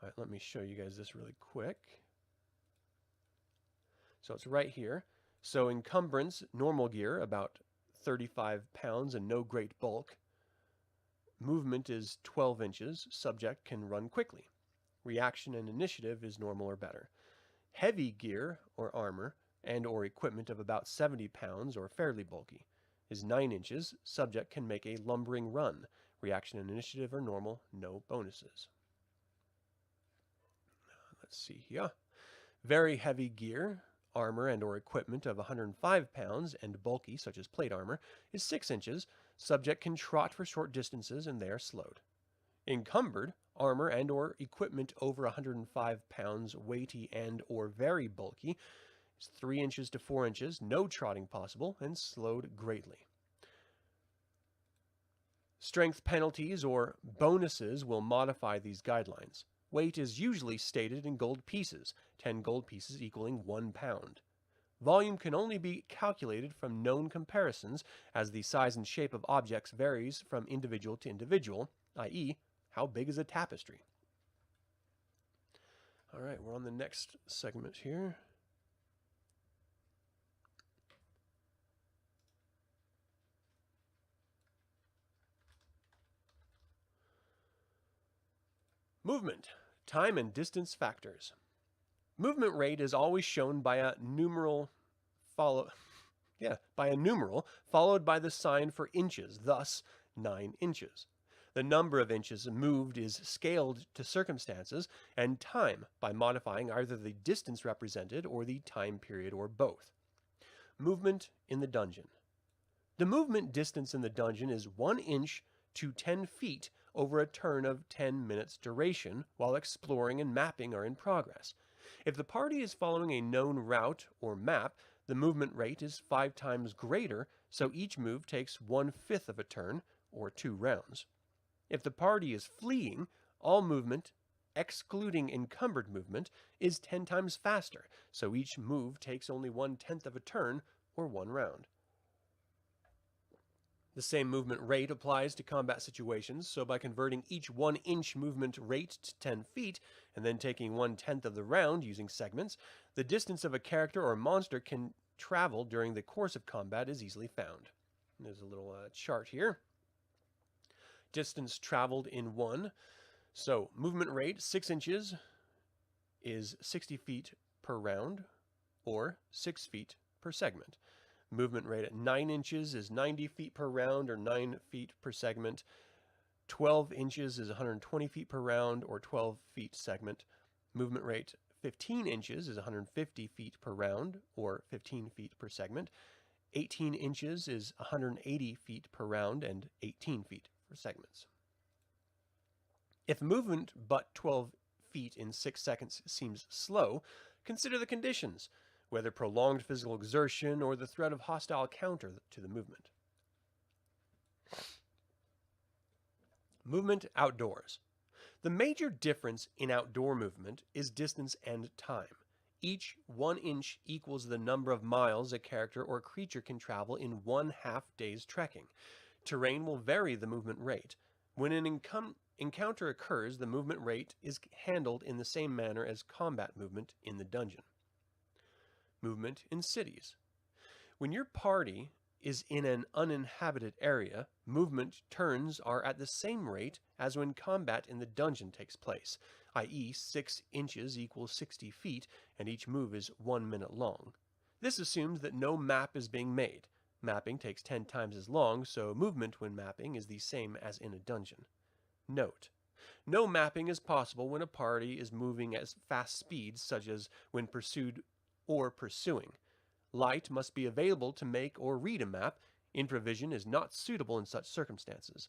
S1: All right, let me show you guys this really quick. So it's right here. So encumbrance, normal gear, about 35 pounds and no great bulk. Movement is 12 inches. Subject can run quickly. Reaction and initiative is normal or better. Heavy gear or armor and or equipment of about 70 pounds or fairly bulky is 9 inches. Subject can make a lumbering run. Reaction and initiative are normal, no bonuses. Let's see here. Very heavy gear, armor and or equipment of 105 pounds and bulky, such as plate armor, is 6 inches. Subject can trot for short distances and they are slowed. Encumbered, armor and or equipment over 105 pounds, weighty and or very bulky, is 3 inches to 4 inches, no trotting possible, and slowed greatly. Strength penalties or bonuses will modify these guidelines. Weight is usually stated in gold pieces, 10 gold pieces equaling 1 pound. Volume can only be calculated from known comparisons, as the size and shape of objects varies from individual to individual, i.e., how big is a tapestry? All right, we're on the next segment here. Movement, time and distance factors. Movement rate is always shown by a numeral followed by the sign for inches, thus 9 inches. The number of inches moved is scaled to circumstances, and time by modifying either the distance represented or the time period or both. Movement in the dungeon. The movement distance in the dungeon is 1 inch to 10 feet over a turn of 10 minutes duration while exploring and mapping are in progress. If the party is following a known route or map, the movement rate is 5 times greater, so each move takes 1/5 of a turn, or 2 rounds. If the party is fleeing, all movement, excluding encumbered movement, is 10 times faster, so each move takes only 1/10 of a turn, or 1 round. The same movement rate applies to combat situations, so by converting each 1 inch movement rate to 10 feet, and then taking 1/10 of the round using segments, the distance of a character or monster can travel during the course of combat is easily found. There's a little chart here. Distance traveled in 1. So movement rate, 6 inches is 60 feet per round, or 6 feet per segment. Movement rate at 9 inches is 90 feet per round, or 9 feet per segment. 12 inches is 120 feet per round, or 12 feet segment. Movement rate 15 inches is 150 feet per round, or 15 feet per segment. 18 inches is 180 feet per round, and 18 feet for segments. If movement but 12 feet in 6 seconds seems slow, consider the conditions, whether prolonged physical exertion or the threat of hostile counter to the movement. Movement outdoors. The major difference in outdoor movement is distance and time. Each 1 inch equals the number of miles a character or creature can travel in 1/2 day's trekking. Terrain will vary the movement rate. When an encounter occurs, the movement rate is handled in the same manner as combat movement in the dungeon. Movement in cities. When your party is in an uninhabited area, movement turns are at the same rate as when combat in the dungeon takes place, i.e. 6 inches equals 60 feet, and each move is 1 minute long. This assumes that no map is being made. Mapping takes 10 times as long, so movement when mapping is the same as in a dungeon. Note: no mapping is possible when a party is moving at fast speeds, such as when pursued or pursuing. Light must be available to make or read a map. Infravision is not suitable in such circumstances.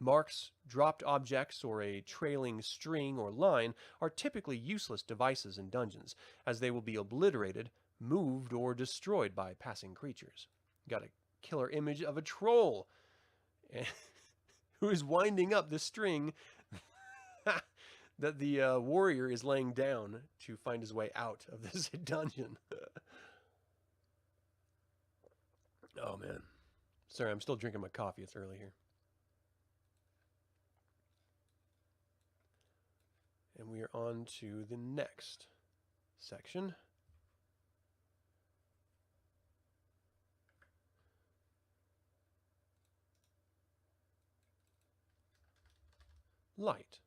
S1: Marks, dropped objects, or a trailing string or line are typically useless devices in dungeons, as they will be obliterated, moved, or destroyed by passing creatures. Got a killer image of a troll who is winding up the string that the warrior is laying down to find his way out of this dungeon. Oh, man. Sorry, I'm still drinking my coffee. It's early here. And we are on to the next section. Light.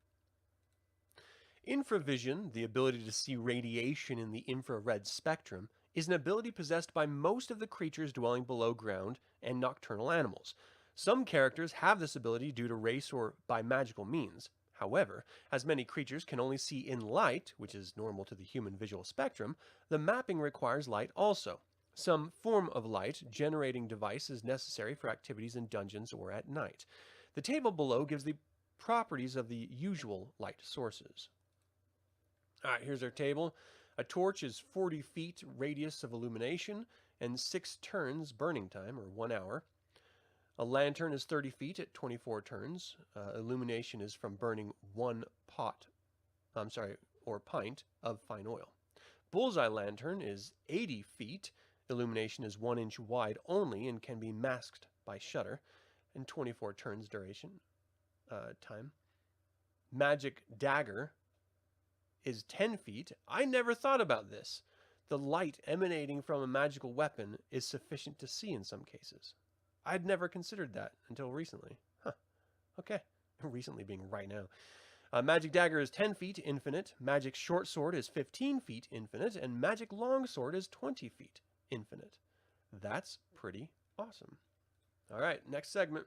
S1: Infravision, the ability to see radiation in the infrared spectrum, is an ability possessed by most of the creatures dwelling below ground and nocturnal animals. Some characters have this ability due to race or by magical means. However, as many creatures can only see in light, which is normal to the human visual spectrum, the mapping requires light also. Some form of light generating device is necessary for activities in dungeons or at night. The table below gives the properties of the usual light sources. All right, here's our table. A torch is 40 feet radius of illumination and 6 turns burning time, or 1 hour. A lantern is 30 feet at 24 turns. Illumination is from burning 1 pint of fine oil. Bullseye lantern is 80 feet. Illumination is 1 inch wide only and can be masked by shutter, and 24 turns duration time. Magic dagger is 10 feet. I never thought about this. The light emanating from a magical weapon is sufficient to see in some cases. I'd never considered that until recently. Huh. Okay. Recently being right now. Magic dagger is 10 feet infinite. Magic short sword is 15 feet infinite. And magic long sword is 20 feet infinite. That's pretty awesome. All right, next segment.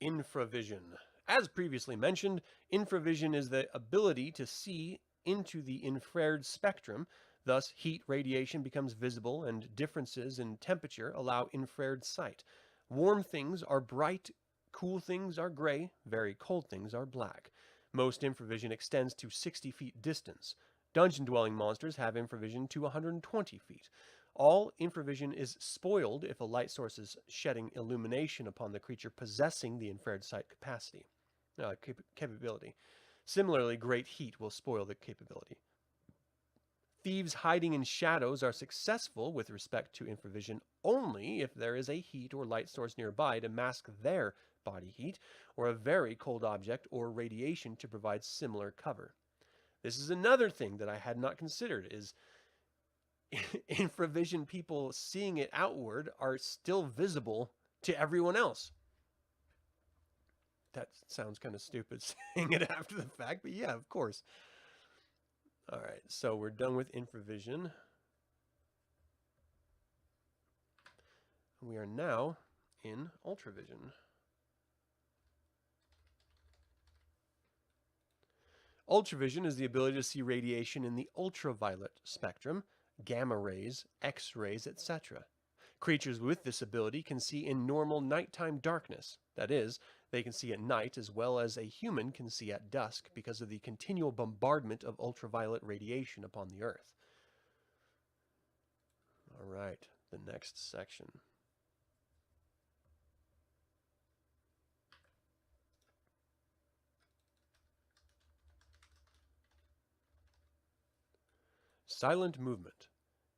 S1: Infravision. As previously mentioned, infravision is the ability to see into the infrared spectrum. Thus, heat radiation becomes visible and differences in temperature allow infrared sight. Warm things are bright, cool things are gray, very cold things are black. Most infravision extends to 60 feet distance. Dungeon-dwelling monsters have infravision to 120 feet. All infravision is spoiled if a light source is shedding illumination upon the creature possessing the infrared sight capability. Similarly, great heat will spoil the capability. Thieves hiding in shadows are successful with respect to infravision only if there is a heat or light source nearby to mask their body heat, or a very cold object or radiation to provide similar cover. This is another thing that I had not considered, is infravision people seeing it outward are still visible to everyone else. That sounds kind of stupid saying it after the fact, but yeah, of course. All right, so we're done with infravision. We are now in ultravision. Ultravision is the ability to see radiation in the ultraviolet spectrum, gamma rays, X-rays, etc. Creatures with this ability can see in normal nighttime darkness. That is, they can see at night as well as a human can see at dusk because of the continual bombardment of ultraviolet radiation upon the Earth. All right, the next section. Silent movement.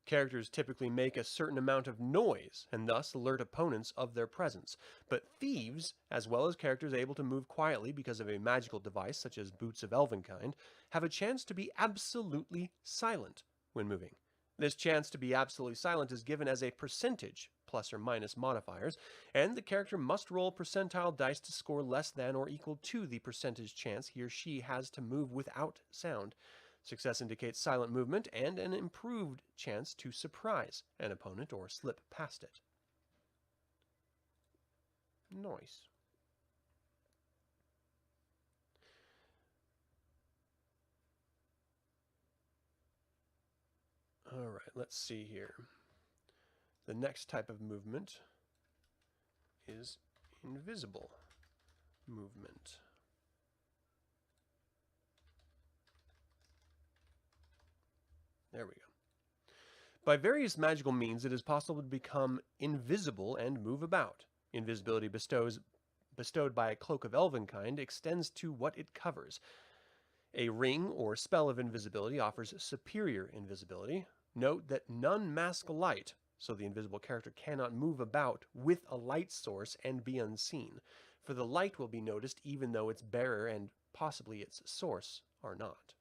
S1: Characters typically make a certain amount of noise and thus alert opponents of their presence, but thieves, as well as characters able to move quietly because of a magical device such as Boots of Elvenkind, have a chance to be absolutely silent when moving. This chance to be absolutely silent is given as a percentage, plus or minus modifiers, and the character must roll percentile dice to score less than or equal to the percentage chance he or she has to move without sound. Success indicates silent movement and an improved chance to surprise an opponent or slip past it. Nice. All right, let's see here. The next type of movement is invisible movement. There we go. By various magical means, it is possible to become invisible and move about. Invisibility bestowed by a cloak of elven kind extends to what it covers. A ring or spell of invisibility offers superior invisibility. Note that none mask light, so the invisible character cannot move about with a light source and be unseen, for the light will be noticed even though its bearer and possibly its source are not.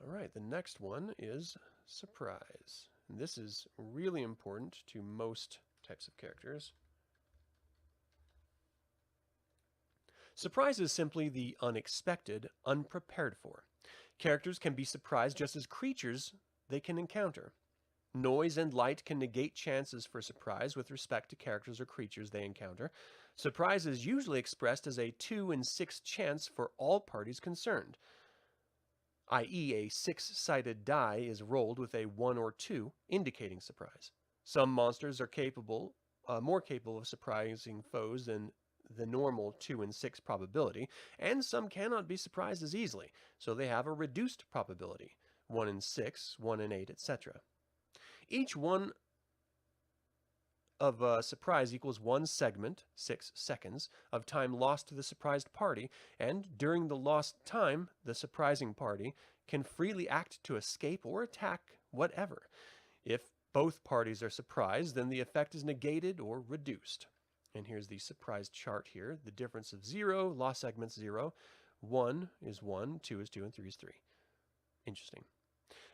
S1: All right, the next one is surprise. And this is really important to most types of characters. Surprise is simply the unexpected, unprepared for. Characters can be surprised just as creatures they can encounter. Noise and light can negate chances for surprise with respect to characters or creatures they encounter. Surprise is usually expressed as a 2 in 6 chance for all parties concerned, i.e. a 6-sided die is rolled with a 1 or 2, indicating surprise. Some monsters are more capable of surprising foes than the normal 2 in 6 probability, and some cannot be surprised as easily, so they have a reduced probability, 1 in 6, 1 in 8, etc. Each one of surprise equals 1 segment, 6 seconds, of time lost to the surprised party, and during the lost time, the surprising party can freely act to escape or attack whatever. If both parties are surprised, then the effect is negated or reduced. And here's the surprise chart here. The difference of 0, lost segments 0, 1 is 1, 2 is 2, and 3 is 3. Interesting.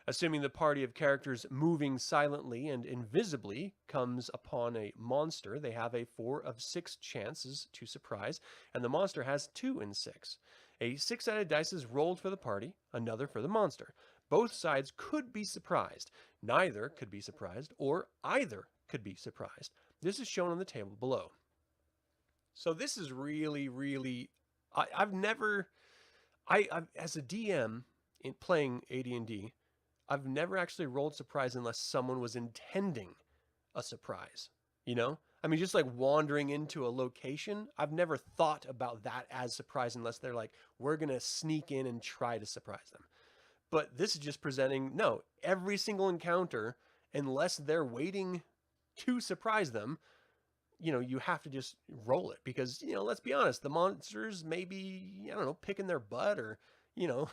S1: Assuming the party of characters moving silently and invisibly comes upon a monster, they have a 4 of 6 chances to surprise, and the monster has 2 in 6. A 6-sided dice is rolled for the party, another for the monster. Both sides could be surprised. Neither could be surprised, or either could be surprised. This is shown on the table below. So this is really, I've as a DM in playing AD&D, I've never actually rolled surprise unless someone was intending a surprise, you know? I mean, just like wandering into a location, I've never thought about that as surprise unless they're like, we're going to sneak in and try to surprise them. But this is just presenting, no, every single encounter, unless they're waiting to surprise them, you know, you have to just roll it because, you know, let's be honest, the monsters may be, I don't know, picking their butt or, you know,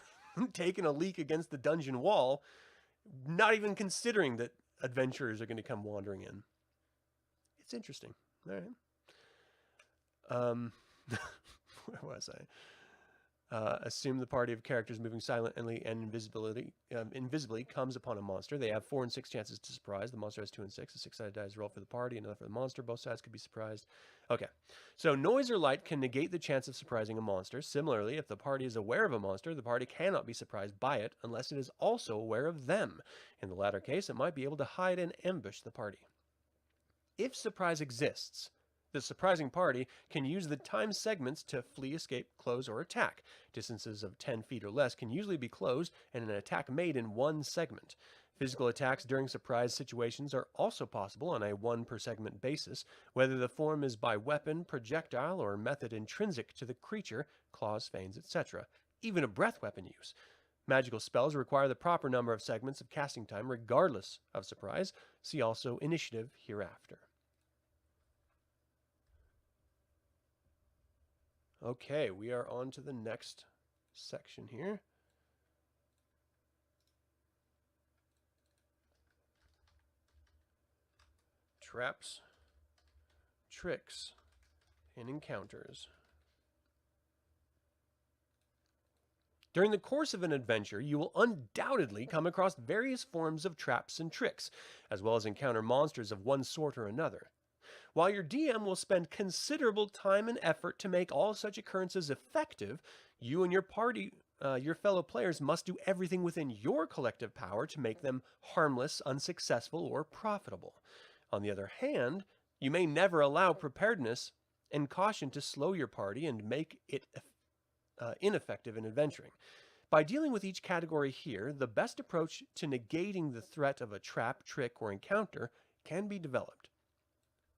S1: taking a leak against the dungeon wall, not even considering that adventurers are going to come wandering in. It's interesting. All right. Where was I? Assume the party of characters moving silently and invisibly comes upon a monster. They have 4 and 6 chances to surprise. The monster has 2 and 6. A 6-sided die is rolled for the party, another for the monster. Both sides could be surprised. Okay, so noise or light can negate the chance of surprising a monster. Similarly, if the party is aware of a monster, the party cannot be surprised by it unless it is also aware of them. In the latter case, it might be able to hide and ambush the party. If surprise exists, the surprising party can use the time segments to flee, escape, close, or attack. Distances of 10 feet or less can usually be closed and an attack made in 1 segment. Physical attacks during surprise situations are also possible on a 1 per segment basis, whether the form is by weapon, projectile, or method intrinsic to the creature, claws, fangs, etc. Even a breath weapon use. Magical spells require the proper number of segments of casting time regardless of surprise. See also initiative hereafter. Okay, we are on to the next section here. Traps, tricks, and encounters. During the course of an adventure, you will undoubtedly come across various forms of traps and tricks, as well as encounter monsters of one sort or another. While your DM will spend considerable time and effort to make all such occurrences effective, you and your party, your fellow players must do everything within your collective power to make them harmless, unsuccessful, or profitable. On the other hand, you may never allow preparedness and caution to slow your party and make it ineffective in adventuring. By dealing with each category here, the best approach to negating the threat of a trap, trick, or encounter can be developed.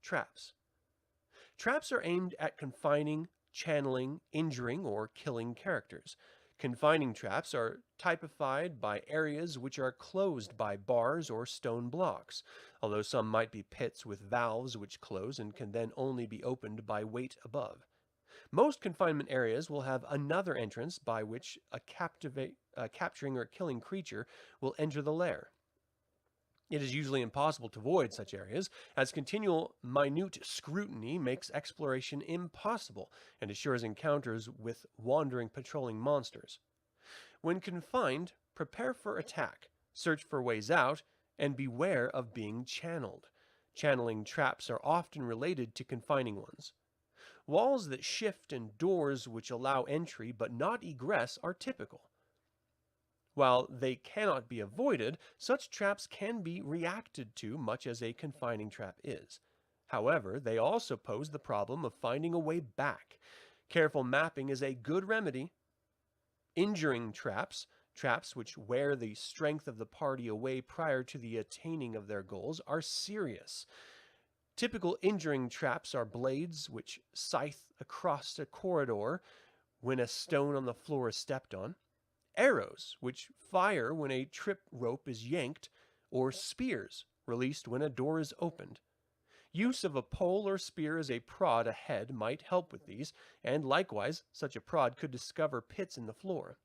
S1: Traps. Traps are aimed at confining, channeling, injuring, or killing characters. Confining traps are typified by areas which are closed by bars or stone blocks, although some might be pits with valves which close and can then only be opened by weight above. Most confinement areas will have another entrance by which a capturing or killing creature will enter the lair. It is usually impossible to avoid such areas, as continual minute scrutiny makes exploration impossible and assures encounters with wandering patrolling monsters. When confined, prepare for attack, search for ways out, and beware of being channeled. Channeling traps are often related to confining ones. Walls that shift and doors which allow entry but not egress are typical. While they cannot be avoided, such traps can be reacted to much as a confining trap is. However, they also pose the problem of finding a way back. Careful mapping is a good remedy. Injuring traps, traps which wear the strength of the party away prior to the attaining of their goals, are serious. Typical injuring traps are blades which scythe across a corridor when a stone on the floor is stepped on, arrows which fire when a trip rope is yanked, or spears released when a door is opened. Use of a pole or spear as a prod ahead might help with these, and likewise such a prod could discover pits in the floor.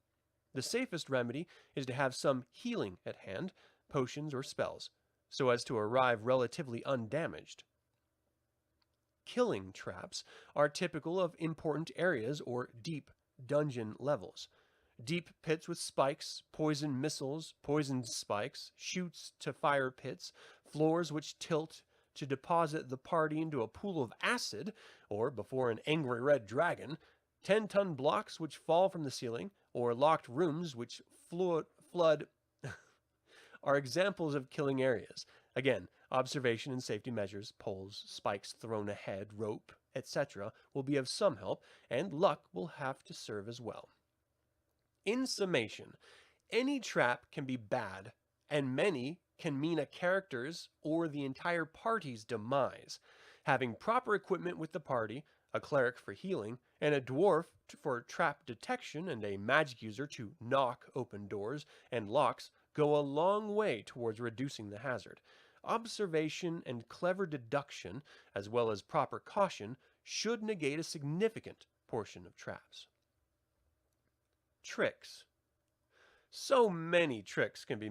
S1: The safest remedy is to have some healing at hand, potions or spells, so as to arrive relatively undamaged. Killing traps are typical of important areas or deep dungeon levels. Deep pits with spikes, poison missiles, poisoned spikes, chutes to fire pits, floors which tilt to deposit the party into a pool of acid, or before an angry red dragon, 10-ton blocks which fall from the ceiling, or locked rooms which flood are examples of killing areas. Again, observation and safety measures, poles, spikes thrown ahead, rope, etc. will be of some help, and luck will have to serve as well. In summation, any trap can be bad, and many can mean a character's or the entire party's demise. Having proper equipment with the party, a cleric for healing, and a dwarf for trap detection and a magic user to knock open doors and locks go a long way towards reducing the hazard. Observation and clever deduction, as well as proper caution, should negate a significant portion of traps. Tricks. So many tricks can be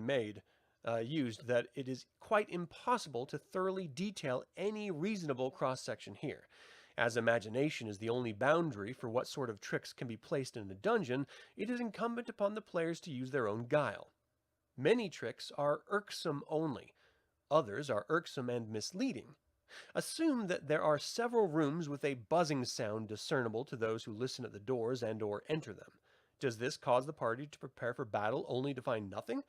S1: used that it is quite impossible to thoroughly detail any reasonable cross-section here. As imagination is the only boundary for what sort of tricks can be placed in a dungeon, it is incumbent upon the players to use their own guile. Many tricks are irksome only. Others are irksome and misleading. Assume that there are several rooms with a buzzing sound discernible to those who listen at the doors and/or enter them. Does this cause the party to prepare for battle only to find nothing?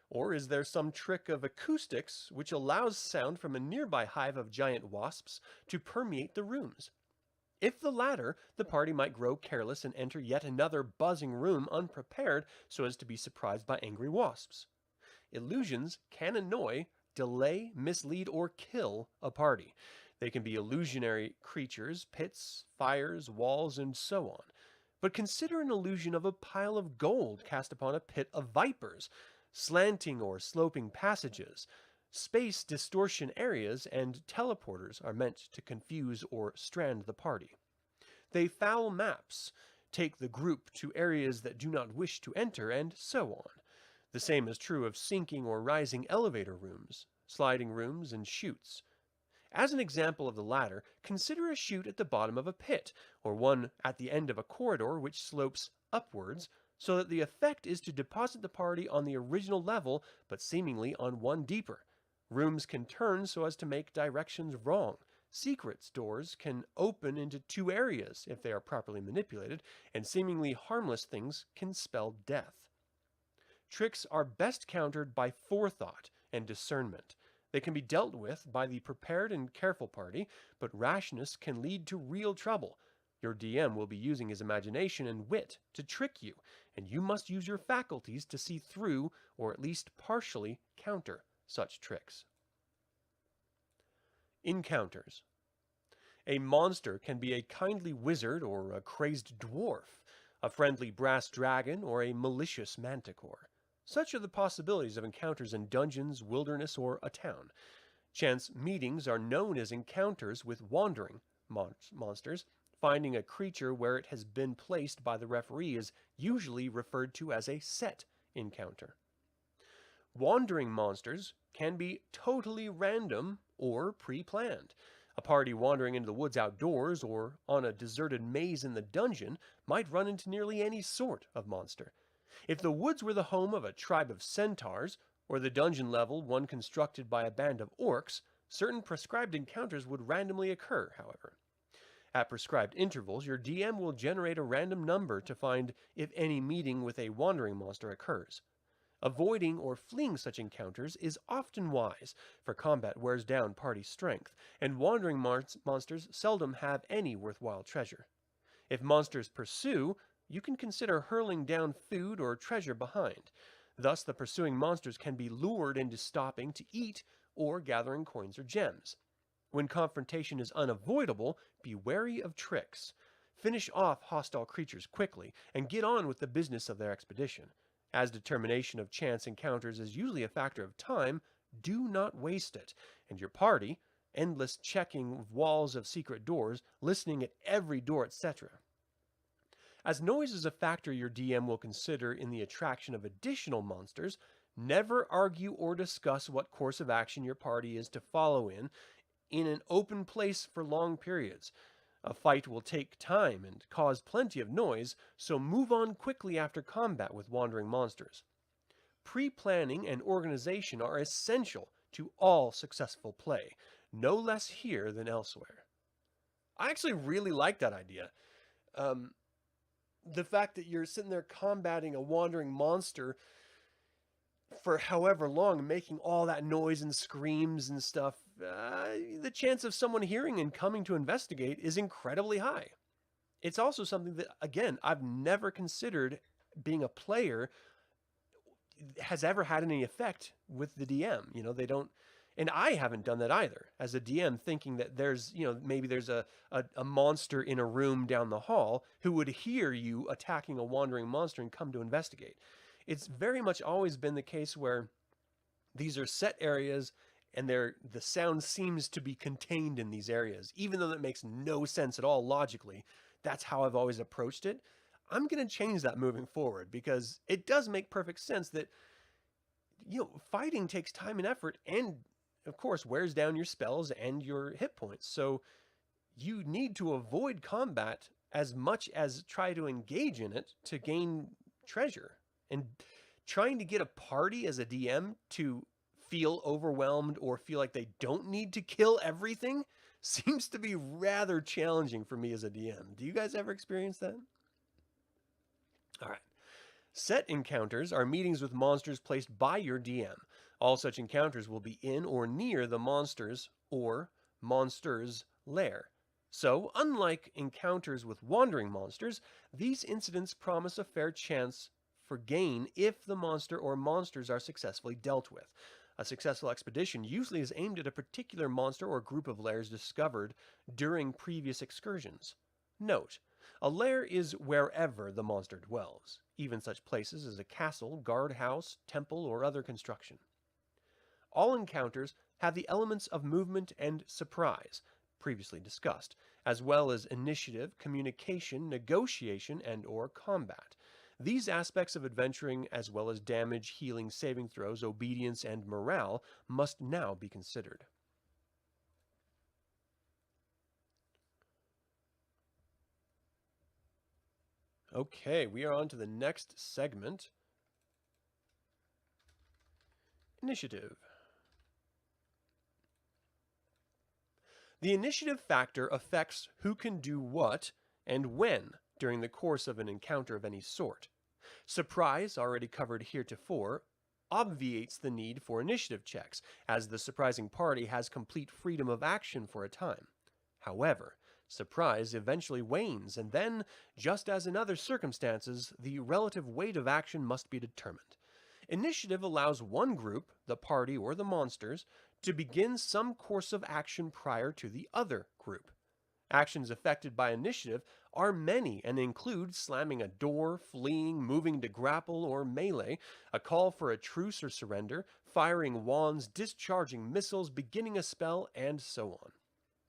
S1: Or is there some trick of acoustics which allows sound from a nearby hive of giant wasps to permeate the rooms? If the latter, the party might grow careless and enter yet another buzzing room unprepared so as to be surprised by angry wasps. Illusions can annoy, delay, mislead, or kill a party. They can be illusionary creatures, pits, fires, walls, and so on. But consider an illusion of a pile of gold cast upon a pit of vipers, slanting or sloping passages. Space distortion areas and teleporters are meant to confuse or strand the party. They foul maps, take the group to areas that do not wish to enter, and so on. The same is true of sinking or rising elevator rooms, sliding rooms, and chutes. As an example of the latter, consider a chute at the bottom of a pit, or one at the end of a corridor which slopes upwards, so that the effect is to deposit the party on the original level, but seemingly on one deeper. Rooms can turn so as to make directions wrong. Secret doors can open into two areas if they are properly manipulated, and seemingly harmless things can spell death. Tricks are best countered by forethought and discernment. They can be dealt with by the prepared and careful party, but rashness can lead to real trouble. Your DM will be using his imagination and wit to trick you, and you must use your faculties to see through or at least partially counter such tricks. Encounters. A monster can be a kindly wizard or a crazed dwarf, a friendly brass dragon, or a malicious manticore. Such are the possibilities of encounters in dungeons, wilderness, or a town. Chance meetings are known as encounters with wandering monsters. Finding a creature where it has been placed by the referee is usually referred to as a set encounter. Wandering monsters can be totally random or pre-planned. A party wandering into the woods outdoors or on a deserted maze in the dungeon might run into nearly any sort of monster. If the woods were the home of a tribe of centaurs, or the dungeon level one constructed by a band of orcs, certain prescribed encounters would randomly occur, however. At prescribed intervals, your DM will generate a random number to find if any meeting with a wandering monster occurs. Avoiding or fleeing such encounters is often wise, for combat wears down party strength, and wandering monsters seldom have any worthwhile treasure. If monsters pursue, you can consider hurling down food or treasure behind. Thus, the pursuing monsters can be lured into stopping to eat or gathering coins or gems. When confrontation is unavoidable, be wary of tricks. Finish off hostile creatures quickly and get on with the business of their expedition. As determination of chance encounters is usually a factor of time, do not waste it. And your party, endless checking of walls of secret doors, listening at every door, etc. As noise is a factor your DM will consider in the attraction of additional monsters, never argue or discuss what course of action your party is to follow in an open place for long periods. A fight will take time and cause plenty of noise, so move on quickly after combat with wandering monsters. Pre-planning and organization are essential to all successful play, no less here than elsewhere. I actually really like that idea. The fact that you're sitting there combating a wandering monster for however long, making all that noise and screams and stuff, the chance of someone hearing and coming to investigate is incredibly high. It's also something that, again, I've never considered being a player has ever had any effect with the DM. They don't, and I haven't done that either as a DM, thinking that there's, maybe there's a monster in a room down the hall who would hear you attacking a wandering monster and come to investigate. It's very much always been the case where these are set areas and the sound seems to be contained in these areas. Even though that makes no sense at all logically, that's how I've always approached it. I'm going to change that moving forward because it does make perfect sense that, fighting takes time and effort and, of course, wears down your spells and your hit points. So you need to avoid combat as much as try to engage in it to gain treasure. And trying to get a party as a DM to feel overwhelmed or feel like they don't need to kill everything seems to be rather challenging for me as a DM. Do you guys ever experience that? All right. Set encounters are meetings with monsters placed by your DM. All such encounters will be in or near the monster's or monster's lair. So, unlike encounters with wandering monsters, these incidents promise a fair chance for gain if the monster or monsters are successfully dealt with. A successful expedition usually is aimed at a particular monster or group of lairs discovered during previous excursions. Note, a lair is wherever the monster dwells, even such places as a castle, guardhouse, temple, or other construction. All encounters have the elements of movement and surprise, previously discussed, as well as initiative, communication, negotiation, and/or combat. These aspects of adventuring, as well as damage, healing, saving throws, obedience, and morale, must now be considered. Okay, we are on to the next segment. Initiative. The initiative factor affects who can do what and when during the course of an encounter of any sort. Surprise, already covered heretofore, obviates the need for initiative checks, as the surprising party has complete freedom of action for a time. However, Surprise eventually wanes, and then, just as in other circumstances, the relative weight of action must be determined. Initiative allows one group, the party or the monsters, to begin some course of action prior to the other group. Actions affected by initiative are many and include slamming a door, fleeing, moving to grapple or melee, a call for a truce or surrender, firing wands, discharging missiles, beginning a spell, and so on.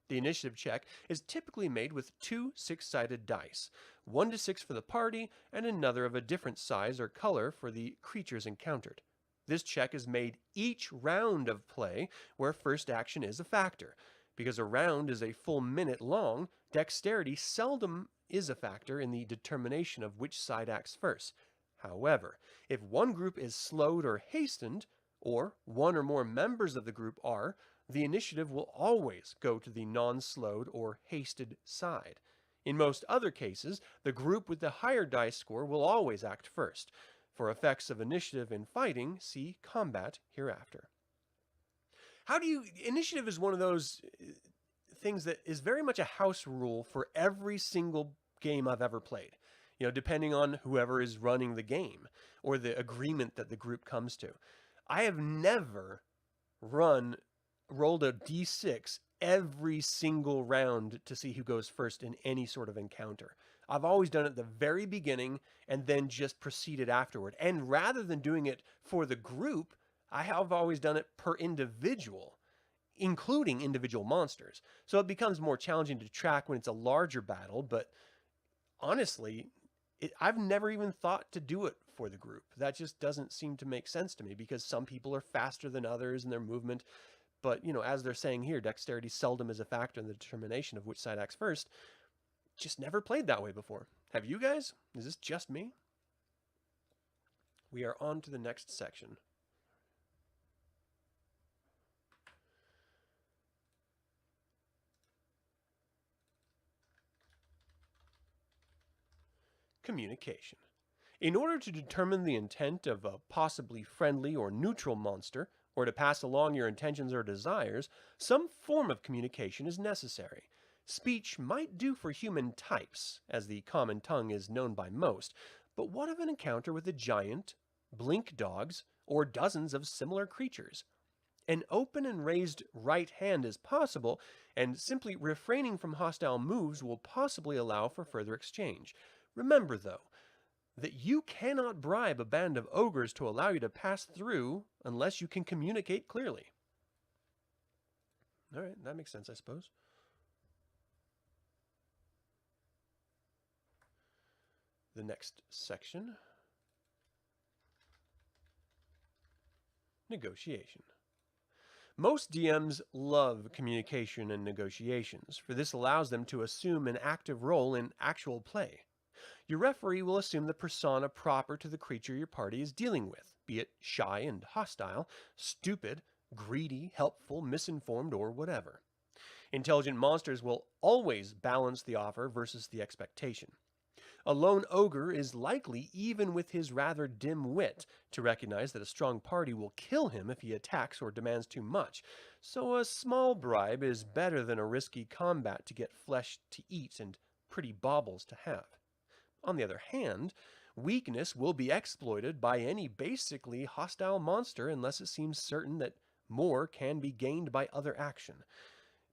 S1: The initiative check is typically made with 2 6-sided dice, 1d6 for the party and another of a different size or color for the creatures encountered. This check is made each round of play where first action is a factor. Because a round is a full minute long, dexterity seldom is a factor in the determination of which side acts first. However, if one group is slowed or hastened, or one or more members of the group are, the initiative will always go to the non-slowed or hasted side. In most other cases, the group with the higher dice score will always act first. For effects of initiative in fighting, see combat hereafter. Initiative is one of those things that is very much a house rule for every single game I've ever played. Depending on whoever is running the game or the agreement that the group comes to. I have never rolled a d6 every single round to see who goes first in any sort of encounter. I've always done it at the very beginning and then just proceeded afterward. And rather than doing it for the group, I have always done it per individual, including individual monsters. So it becomes more challenging to track when it's a larger battle, but honestly, I've never even thought to do it for the group. That just doesn't seem to make sense to me because some people are faster than others in their movement. But, as they're saying here, dexterity seldom is a factor in the determination of which side acts first. Just never played that way before. Have you guys? Is this just me? We are on to the next section. Communication. In order to determine the intent of a possibly friendly or neutral monster, or to pass along your intentions or desires, some form of communication is necessary. Speech might do for human types, as the common tongue is known by most, but what of an encounter with a giant, blink dogs, or dozens of similar creatures? An open and raised right hand is possible, and simply refraining from hostile moves will possibly allow for further exchange. Remember, though, that you cannot bribe a band of ogres to allow you to pass through unless you can communicate clearly. All right, that makes sense, I suppose. The next section. Negotiation. Most DMs love communication and negotiations, for this allows them to assume an active role in actual play. Your referee will assume the persona proper to the creature your party is dealing with, be it shy and hostile, stupid, greedy, helpful, misinformed, or whatever. Intelligent monsters will always balance the offer versus the expectation. A lone ogre is likely, even with his rather dim wit, to recognize that a strong party will kill him if he attacks or demands too much, so a small bribe is better than a risky combat to get flesh to eat and pretty baubles to have. On the other hand, weakness will be exploited by any basically hostile monster unless it seems certain that more can be gained by other action.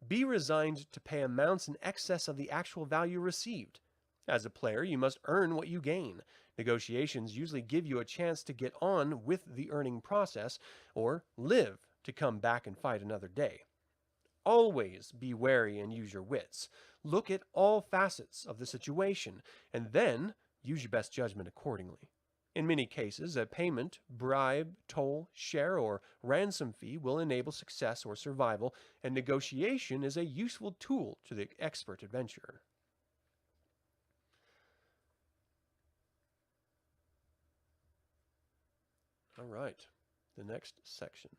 S1: Be resigned to pay amounts in excess of the actual value received. As a player, you must earn what you gain. Negotiations usually give you a chance to get on with the earning process, or live to come back and fight another day. Always be wary and use your wits. Look at all facets of the situation, and then use your best judgment accordingly. In many cases, a payment, bribe, toll, share, or ransom fee will enable success or survival, and negotiation is a useful tool to the expert adventurer. All right, the next section.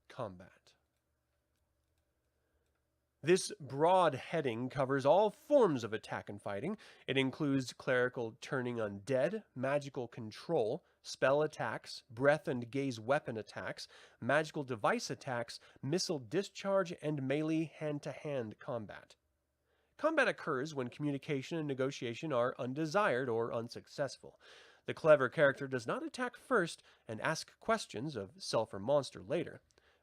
S1: Combat. This broad heading covers all forms of attack and fighting. It includes clerical turning undead, magical control, spell attacks, breath and gaze weapon attacks, magical device attacks, missile discharge, and melee hand-to-hand combat. Combat occurs when communication and negotiation are undesired or unsuccessful. The clever character does not attack first and ask questions of self or monster later,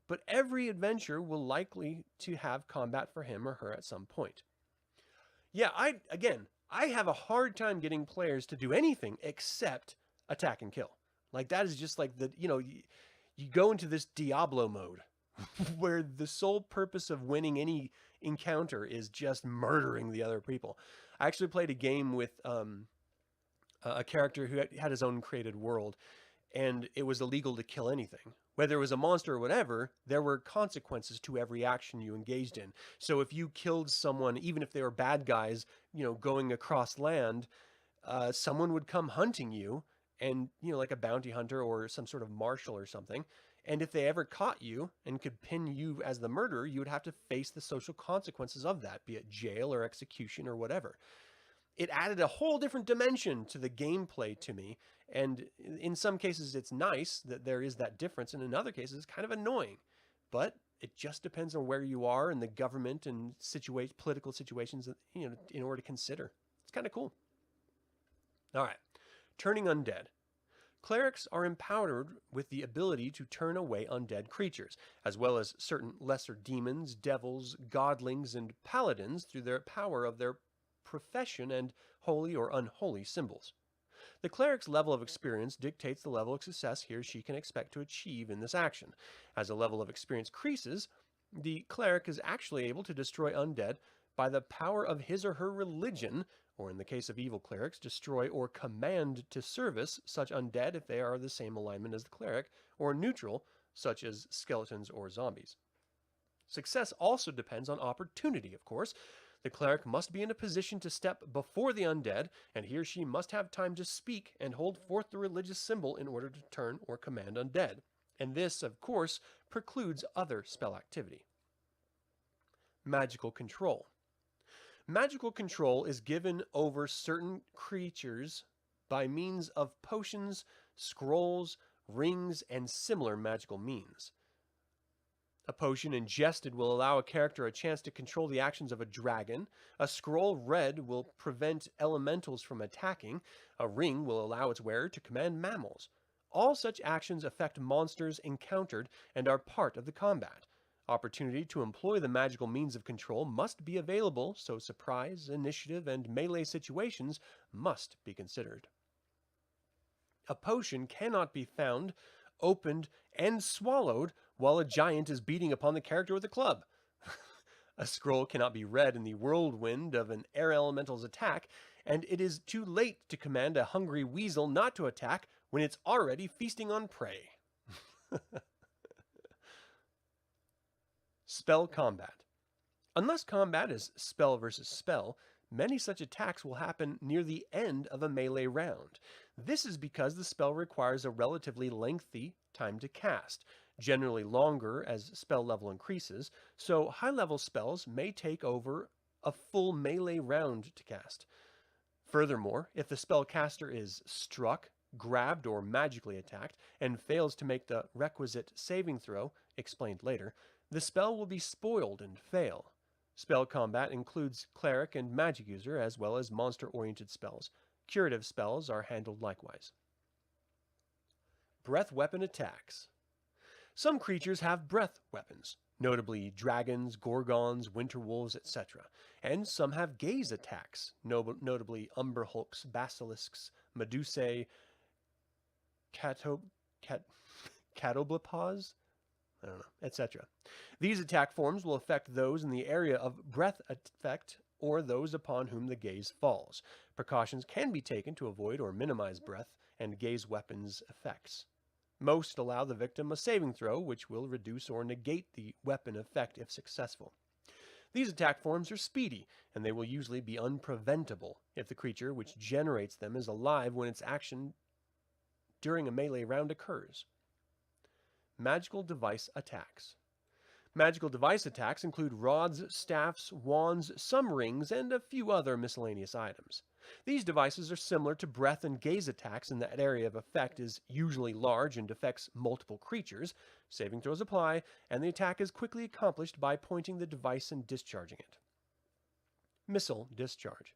S1: but every adventure will likely to have combat for him or her at some point. Yeah, I have a hard time getting players to do anything except attack and kill. Like that is just like you go into this Diablo mode where the sole purpose of winning any encounter is just murdering the other people. I actually played a game with a character who had his own created world, and it was illegal to kill anything. Whether it was a monster or whatever, there were consequences to every action you engaged in. So if you killed someone, even if they were bad guys, going across land, someone would come hunting you, and, like a bounty hunter or some sort of marshal or something. And if they ever caught you and could pin you as the murderer, you would have to face the social consequences of that, be it jail or execution or whatever. It added a whole different dimension to the gameplay to me. And in some cases, it's nice that there is that difference. And in other cases, it's kind of annoying. But it just depends on where you are in the government and political situations that, in order to consider. It's kind of cool. All right. Turning undead. Clerics are empowered with the ability to turn away undead creatures, as well as certain lesser demons, devils, godlings, and paladins through their power of their profession and holy or unholy symbols. The cleric's level of experience dictates the level of success he or she can expect to achieve in this action. As the level of experience increases, the cleric is actually able to destroy undead by the power of his or her religion, or in the case of evil clerics, destroy or command to service such undead if they are the same alignment as the cleric, or neutral, such as skeletons or zombies. Success also depends on opportunity, of course. The cleric must be in a position to step before the undead, and he or she must have time to speak and hold forth the religious symbol in order to turn or command undead. And this, of course, precludes other spell activity. Magical control. Magical control is given over certain creatures by means of potions, scrolls, rings, and similar magical means. A potion ingested will allow a character a chance to control the actions of a dragon. A scroll read will prevent elementals from attacking. A ring will allow its wearer to command mammals. All such actions affect monsters encountered and are part of the combat. Opportunity to employ the magical means of control must be available, so surprise, initiative, and melee situations must be considered. A potion cannot be found, opened, and swallowed while a giant is beating upon the character with a club. A scroll cannot be read in the whirlwind of an air elemental's attack, and it is too late to command a hungry weasel not to attack when it's already feasting on prey. Spell combat. Unless combat is spell versus spell, many such attacks will happen near the end of a melee round. This is because the spell requires a relatively lengthy time to cast, generally longer as spell level increases, so high-level spells may take over a full melee round to cast. Furthermore, if the spellcaster is struck, grabbed, or magically attacked, and fails to make the requisite saving throw, explained later, the spell will be spoiled and fail. Spell combat includes cleric and magic user, as well as monster-oriented spells. Curative spells are handled likewise. Breath weapon attacks. Some creatures have breath weapons, notably dragons, gorgons, winterwolves, etc. And some have gaze attacks, notably umberhulks, basilisks, medusae, catoblepas, etc. These attack forms will affect those in the area of breath effect or those upon whom the gaze falls. Precautions can be taken to avoid or minimize breath and gaze weapons' effects. Most allow the victim a saving throw, which will reduce or negate the weapon effect if successful. These attack forms are speedy, and they will usually be unpreventable if the creature which generates them is alive when its action during a melee round occurs. Magical device attacks. Magical device attacks include rods, staffs, wands, some rings, and a few other miscellaneous items. These devices are similar to breath and gaze attacks in that area of effect is usually large and affects multiple creatures. Saving throws apply, and the attack is quickly accomplished by pointing the device and discharging it. Missile discharge.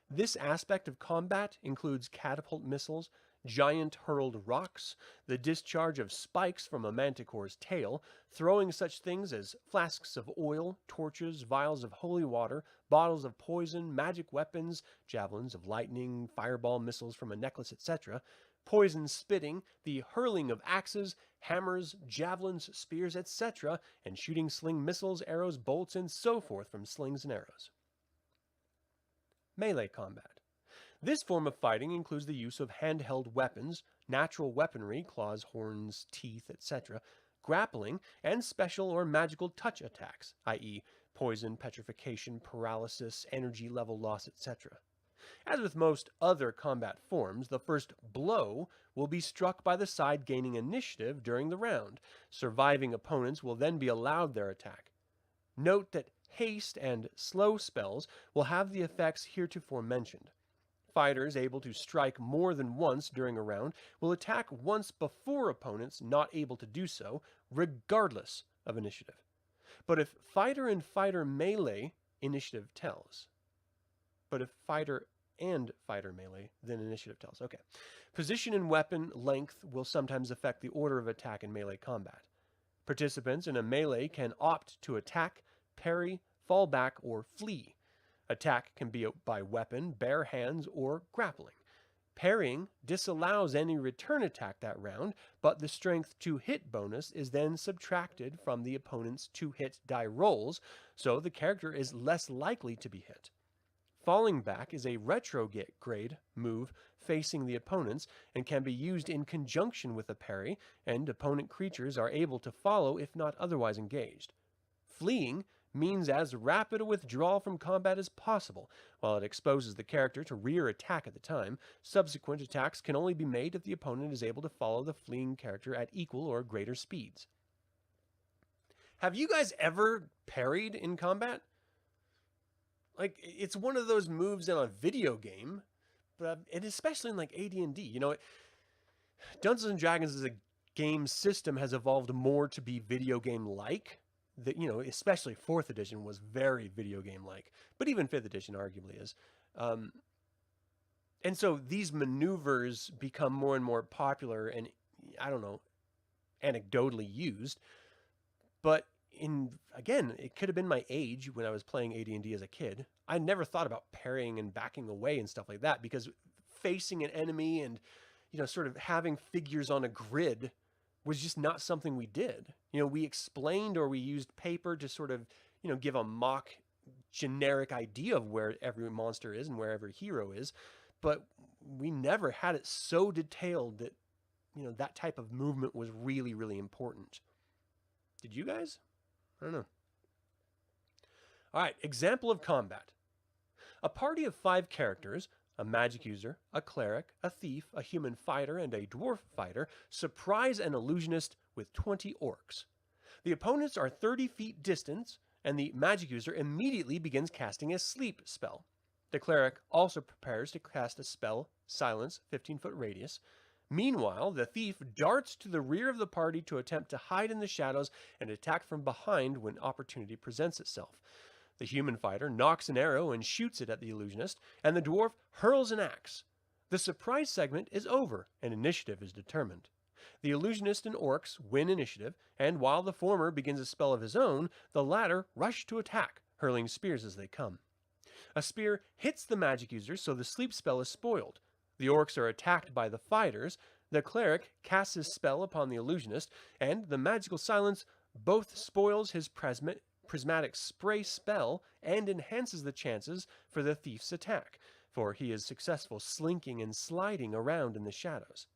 S1: This aspect of combat includes catapult missiles, giant hurled rocks, the discharge of spikes from a manticore's tail, throwing such things as flasks of oil, torches, vials of holy water, bottles of poison, magic weapons, javelins of lightning, fireball missiles from a necklace, etc., poison spitting, the hurling of axes, hammers, javelins, spears, etc., and shooting sling missiles, arrows, bolts, and so forth from slings and arrows. Melee combat. This form of fighting includes the use of handheld weapons, natural weaponry, claws, horns, teeth, etc., grappling, and special or magical touch attacks, i.e., poison, petrification, paralysis, energy level loss, etc. As with most other combat forms, the first blow will be struck by the side gaining initiative during the round. Surviving opponents will then be allowed their attack. Note that haste and slow spells will have the effects heretofore mentioned. Fighters able to strike more than once during a round will attack once before opponents not able to do so, regardless of initiative. But if fighter and fighter melee, initiative tells. But if fighter and fighter melee, then initiative tells. Okay. Position and weapon length will sometimes affect the order of attack in melee combat. Participants in a melee can opt to attack, parry, fall back, or flee. Attack can be by weapon, bare hands, or grappling. Parrying disallows any return attack that round, but the strength to hit bonus is then subtracted from the opponent's to hit die rolls, so the character is less likely to be hit. Falling back is a retrograde move facing the opponents and can be used in conjunction with a parry, and opponent creatures are able to follow if not otherwise engaged. Fleeing means as rapid a withdrawal from combat as possible. While it exposes the character to rear attack at the time, subsequent attacks can only be made if the opponent is able to follow the fleeing character at equal or greater speeds. Have you guys ever parried in combat? Like, it's one of those moves in a video game, and especially in like AD&D. You know, Dungeons & Dragons as a game system has evolved more to be video game-like. That, you know, especially 4th edition was very video game-like, but even 5th edition arguably is. And so these maneuvers become more and more popular and, I don't know, anecdotally used. But again, it could have been my age when I was playing AD&D as a kid. I never thought about parrying and backing away and stuff like that, because facing an enemy and, you know, sort of having figures on a grid was just not something we did. You know, we explained or we used paper to sort of, you know, give a mock generic idea of where every monster is and where every hero is, but we never had it so detailed that, you know, that type of movement was really, really important. Did you guys? I don't know. All right, example of combat. A party of 5 characters, a magic user, a cleric, a thief, a human fighter, and a dwarf fighter, surprise an illusionist with 20 orcs. The opponents are 30 feet distant, and the magic user immediately begins casting a sleep spell. The cleric also prepares to cast a spell, Silence, 15-foot radius. Meanwhile, the thief darts to the rear of the party to attempt to hide in the shadows and attack from behind when opportunity presents itself. The human fighter knocks an arrow and shoots it at the illusionist, and the dwarf hurls an axe. The surprise segment is over, and initiative is determined. The illusionist and orcs win initiative, and while the former begins a spell of his own, the latter rush to attack, hurling spears as they come. A spear hits the magic user, so the sleep spell is spoiled. The orcs are attacked by the fighters, the cleric casts his spell upon the illusionist, and the magical silence both spoils his prismatic spray spell and enhances the chances for the thief's attack, for he is successful slinking and sliding around in the shadows.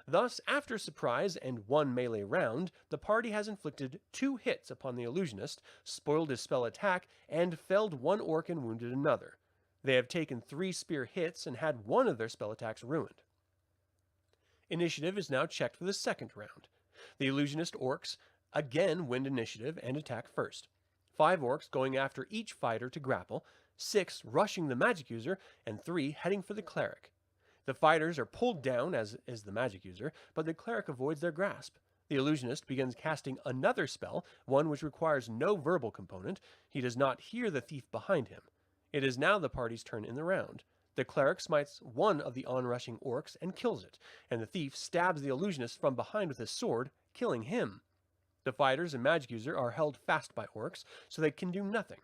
S1: Thus, after surprise and 1 melee round, the party has inflicted 2 hits upon the illusionist, spoiled his spell attack, and felled 1 orc and wounded another. They have taken 3 spear hits and had 1 of their spell attacks ruined. Initiative is now checked for the second round. The illusionist orcs again win initiative and attack first. 5 orcs going after each fighter to grapple, 6 rushing the magic user, and 3 heading for the cleric. The fighters are pulled down, as is the magic user, but the cleric avoids their grasp. The illusionist begins casting another spell, one which requires no verbal component. He does not hear the thief behind him. It is now the party's turn in the round. The cleric smites one of the onrushing orcs and kills it, and the thief stabs the illusionist from behind with his sword, killing him. The fighters and magic user are held fast by orcs, so they can do nothing.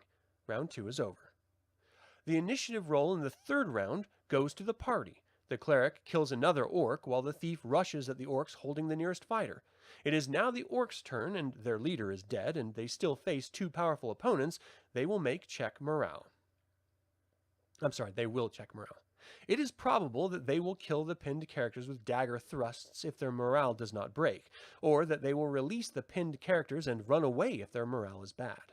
S1: Round 2 is over. The initiative roll in the third round goes to the party. The cleric kills another orc while the thief rushes at the orcs holding the nearest fighter. It is now the orcs' turn, and their leader is dead, and they still face 2 powerful opponents. They will check morale. It is probable that they will kill the pinned characters with dagger thrusts if their morale does not break, or that they will release the pinned characters and run away if their morale is bad.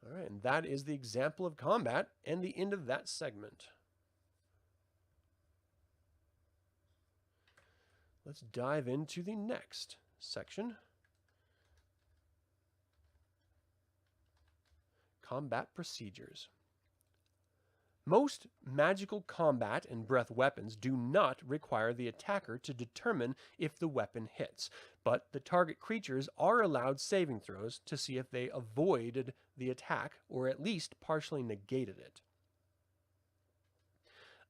S1: All right, and that is the example of combat and the end of that segment. Let's dive into the next section. Combat procedures. Most magical combat and breath weapons do not require the attacker to determine if the weapon hits, but the target creatures are allowed saving throws to see if they avoided the attack or at least partially negated it.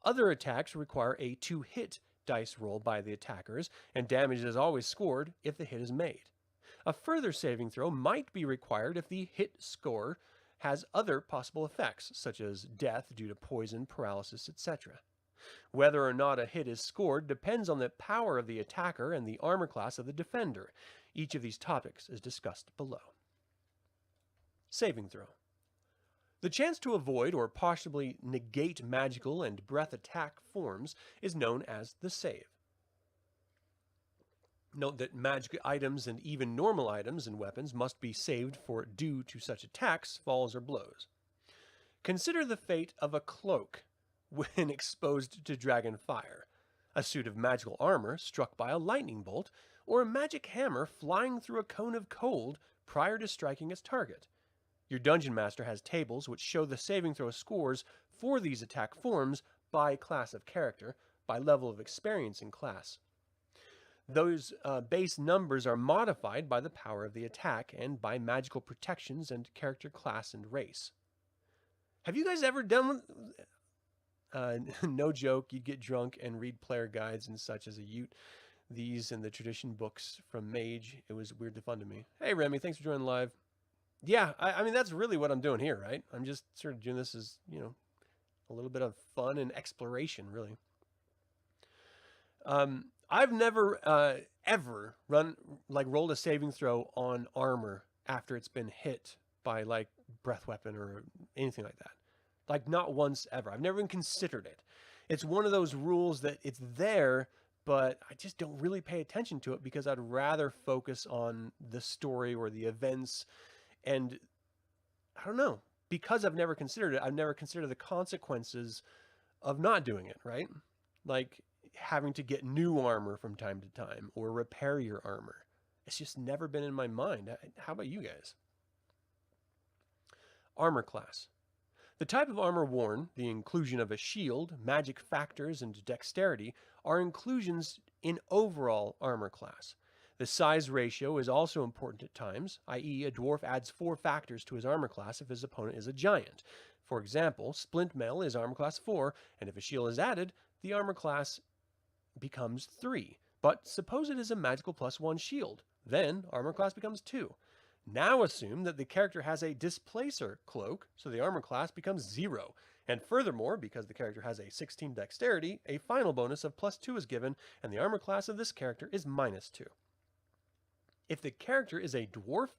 S1: Other attacks require a to-hit dice roll by the attackers, and damage is always scored if the hit is made. A further saving throw might be required if the hit score has other possible effects, such as death due to poison, paralysis, etc. Whether or not a hit is scored depends on the power of the attacker and the armor class of the defender. Each of these topics is discussed below. Saving throw. The chance to avoid or possibly negate magical and breath attack forms is known as the save. Note that magic items and even normal items and weapons must be saved for due to such attacks, falls, or blows. Consider the fate of a cloak when exposed to dragon fire, a suit of magical armor struck by a lightning bolt, or a magic hammer flying through a cone of cold prior to striking its target. Your dungeon master has tables which show the saving throw scores for these attack forms by class of character, by level of experience in class. Those base numbers are modified by the power of the attack and by magical protections and character class and race. Have you guys ever done no joke, you'd get drunk and read player guides and such as a Ute. These and the tradition books from Mage. It was weirdly fun to me. Hey, Remy, thanks for joining live. Yeah, I mean, that's really what I'm doing here, right? I'm just sort of doing this as, a little bit of fun and exploration, really. I've never, ever rolled a saving throw on armor after it's been hit by, breath weapon or anything like that. Not once ever. I've never even considered it. It's one of those rules that it's there, but I just don't really pay attention to it because I'd rather focus on the story or the events. And I don't know, because I've never considered it, I've never considered the consequences of not doing it, right? Like having to get new armor from time to time or repair your armor. It's just never been in my mind. How about you guys? Armor class. The type of armor worn, the inclusion of a shield, magic factors, and dexterity are inclusions in overall armor class. The size ratio is also important at times, i.e. a dwarf adds 4 factors to his armor class if his opponent is a giant. For example, Splint Mail is armor class 4, and if a shield is added, the armor class becomes 3. But suppose it is a magical +1 shield, then armor class becomes 2. Now assume that the character has a displacer cloak, so the armor class becomes 0. And furthermore, because the character has a 16 dexterity, a final bonus of +2 is given, and the armor class of this character is -2. If the character is a dwarf,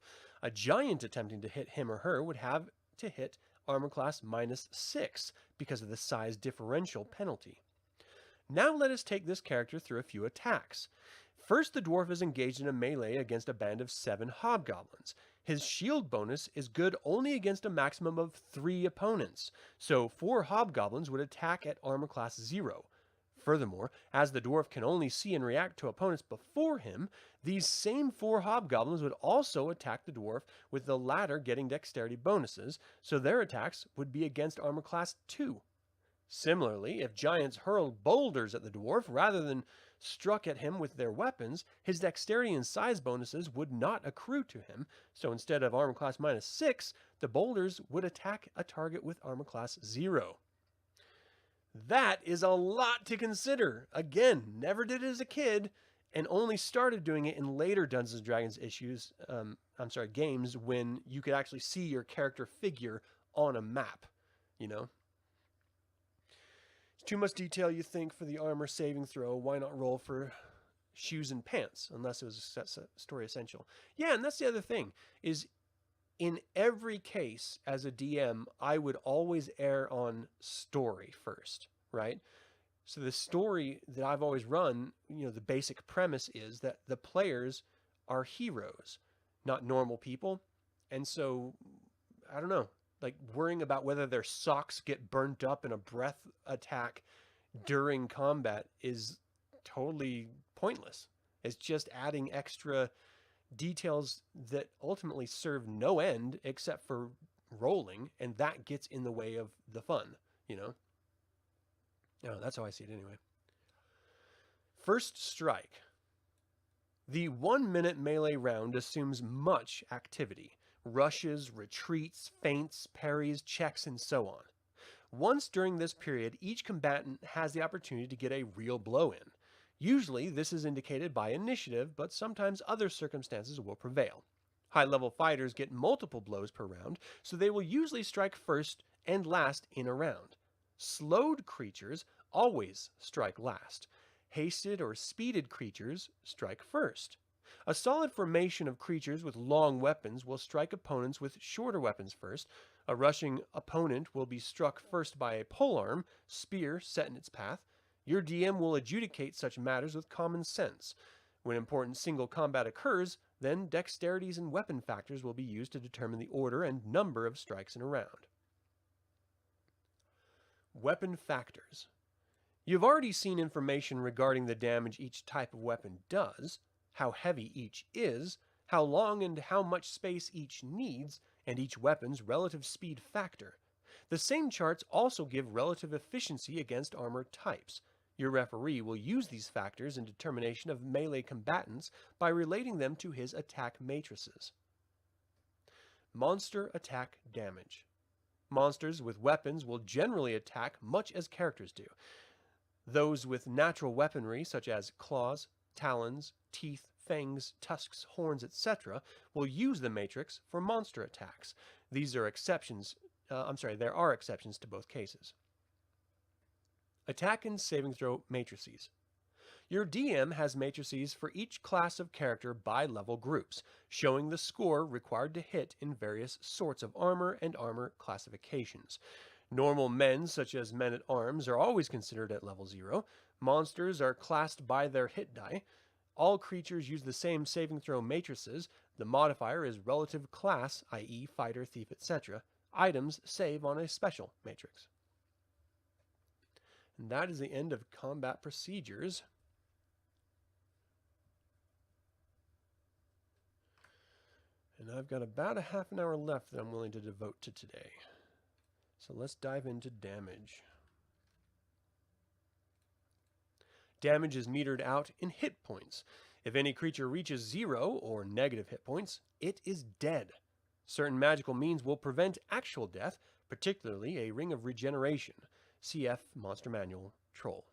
S1: a giant attempting to hit him or her would have to hit armor class -6 because of the size differential penalty. Now let us take this character through a few attacks. First, the dwarf is engaged in a melee against a band of 7 hobgoblins. His shield bonus is good only against a maximum of 3 opponents, so 4 hobgoblins would attack at armor class 0. Furthermore, as the dwarf can only see and react to opponents before him, these same 4 hobgoblins would also attack the dwarf, with the latter getting dexterity bonuses, so their attacks would be against armor class 2. Similarly, if giants hurled boulders at the dwarf rather than struck at him with their weapons, his dexterity and size bonuses would not accrue to him, so instead of armor class -6, the boulders would attack a target with armor class 0. That is a lot to consider. Again, never did it as a kid, and only started doing it in later Dungeons & Dragons games, when you could actually see your character figure on a map, you know? It's too much detail, you think, for the armor saving throw. Why not roll for shoes and pants, unless it was a story essential? Yeah, and that's the other thing, is in every case, as a DM, I would always err on story first, right? So the story that I've always run, the basic premise is that the players are heroes, not normal people. And so, I don't know, like worrying about whether their socks get burnt up in a breath attack during combat is totally pointless. It's just adding extra details that ultimately serve no end except for rolling, and that gets in the way of the fun, that's how I see it anyway. First strike. The 1-minute melee round assumes much activity. Rushes, retreats, feints, parries, checks, and so on. Once during this period, each combatant has the opportunity to get a real blow in. Usually, this is indicated by initiative, but sometimes other circumstances will prevail. High-level fighters get multiple blows per round, so they will usually strike first and last in a round. Slowed creatures always strike last. Hasted or speeded creatures strike first. A solid formation of creatures with long weapons will strike opponents with shorter weapons first. A rushing opponent will be struck first by a polearm, spear set in its path. Your DM will adjudicate such matters with common sense. When important single combat occurs, then dexterities and weapon factors will be used to determine the order and number of strikes in a round. Weapon factors. You've already seen information regarding the damage each type of weapon does, how heavy each is, how long and how much space each needs, and each weapon's relative speed factor. The same charts also give relative efficiency against armor types. Your referee will use these factors in determination of melee combatants by relating them to his attack matrices. Monster attack damage. Monsters with weapons will generally attack much as characters do. Those with natural weaponry, such as claws, talons, teeth, fangs, tusks, horns, etc., will use the matrix for monster attacks. There are exceptions to both cases. Attack and saving throw matrices. Your DM has matrices for each class of character by level groups, showing the score required to hit in various sorts of armor and armor classifications. Normal men, such as men-at-arms, are always considered at level 0. Monsters are classed by their hit die. All creatures use the same saving throw matrices. The modifier is relative class, i.e. fighter, thief, etc. Items save on a special matrix. And that is the end of combat procedures. And I've got about a half an hour left that I'm willing to devote to today. So let's dive into damage. Damage is metered out in hit points. If any creature reaches 0 or negative hit points, it is dead. Certain magical means will prevent actual death, particularly a ring of regeneration. CF Monster Manual Troll.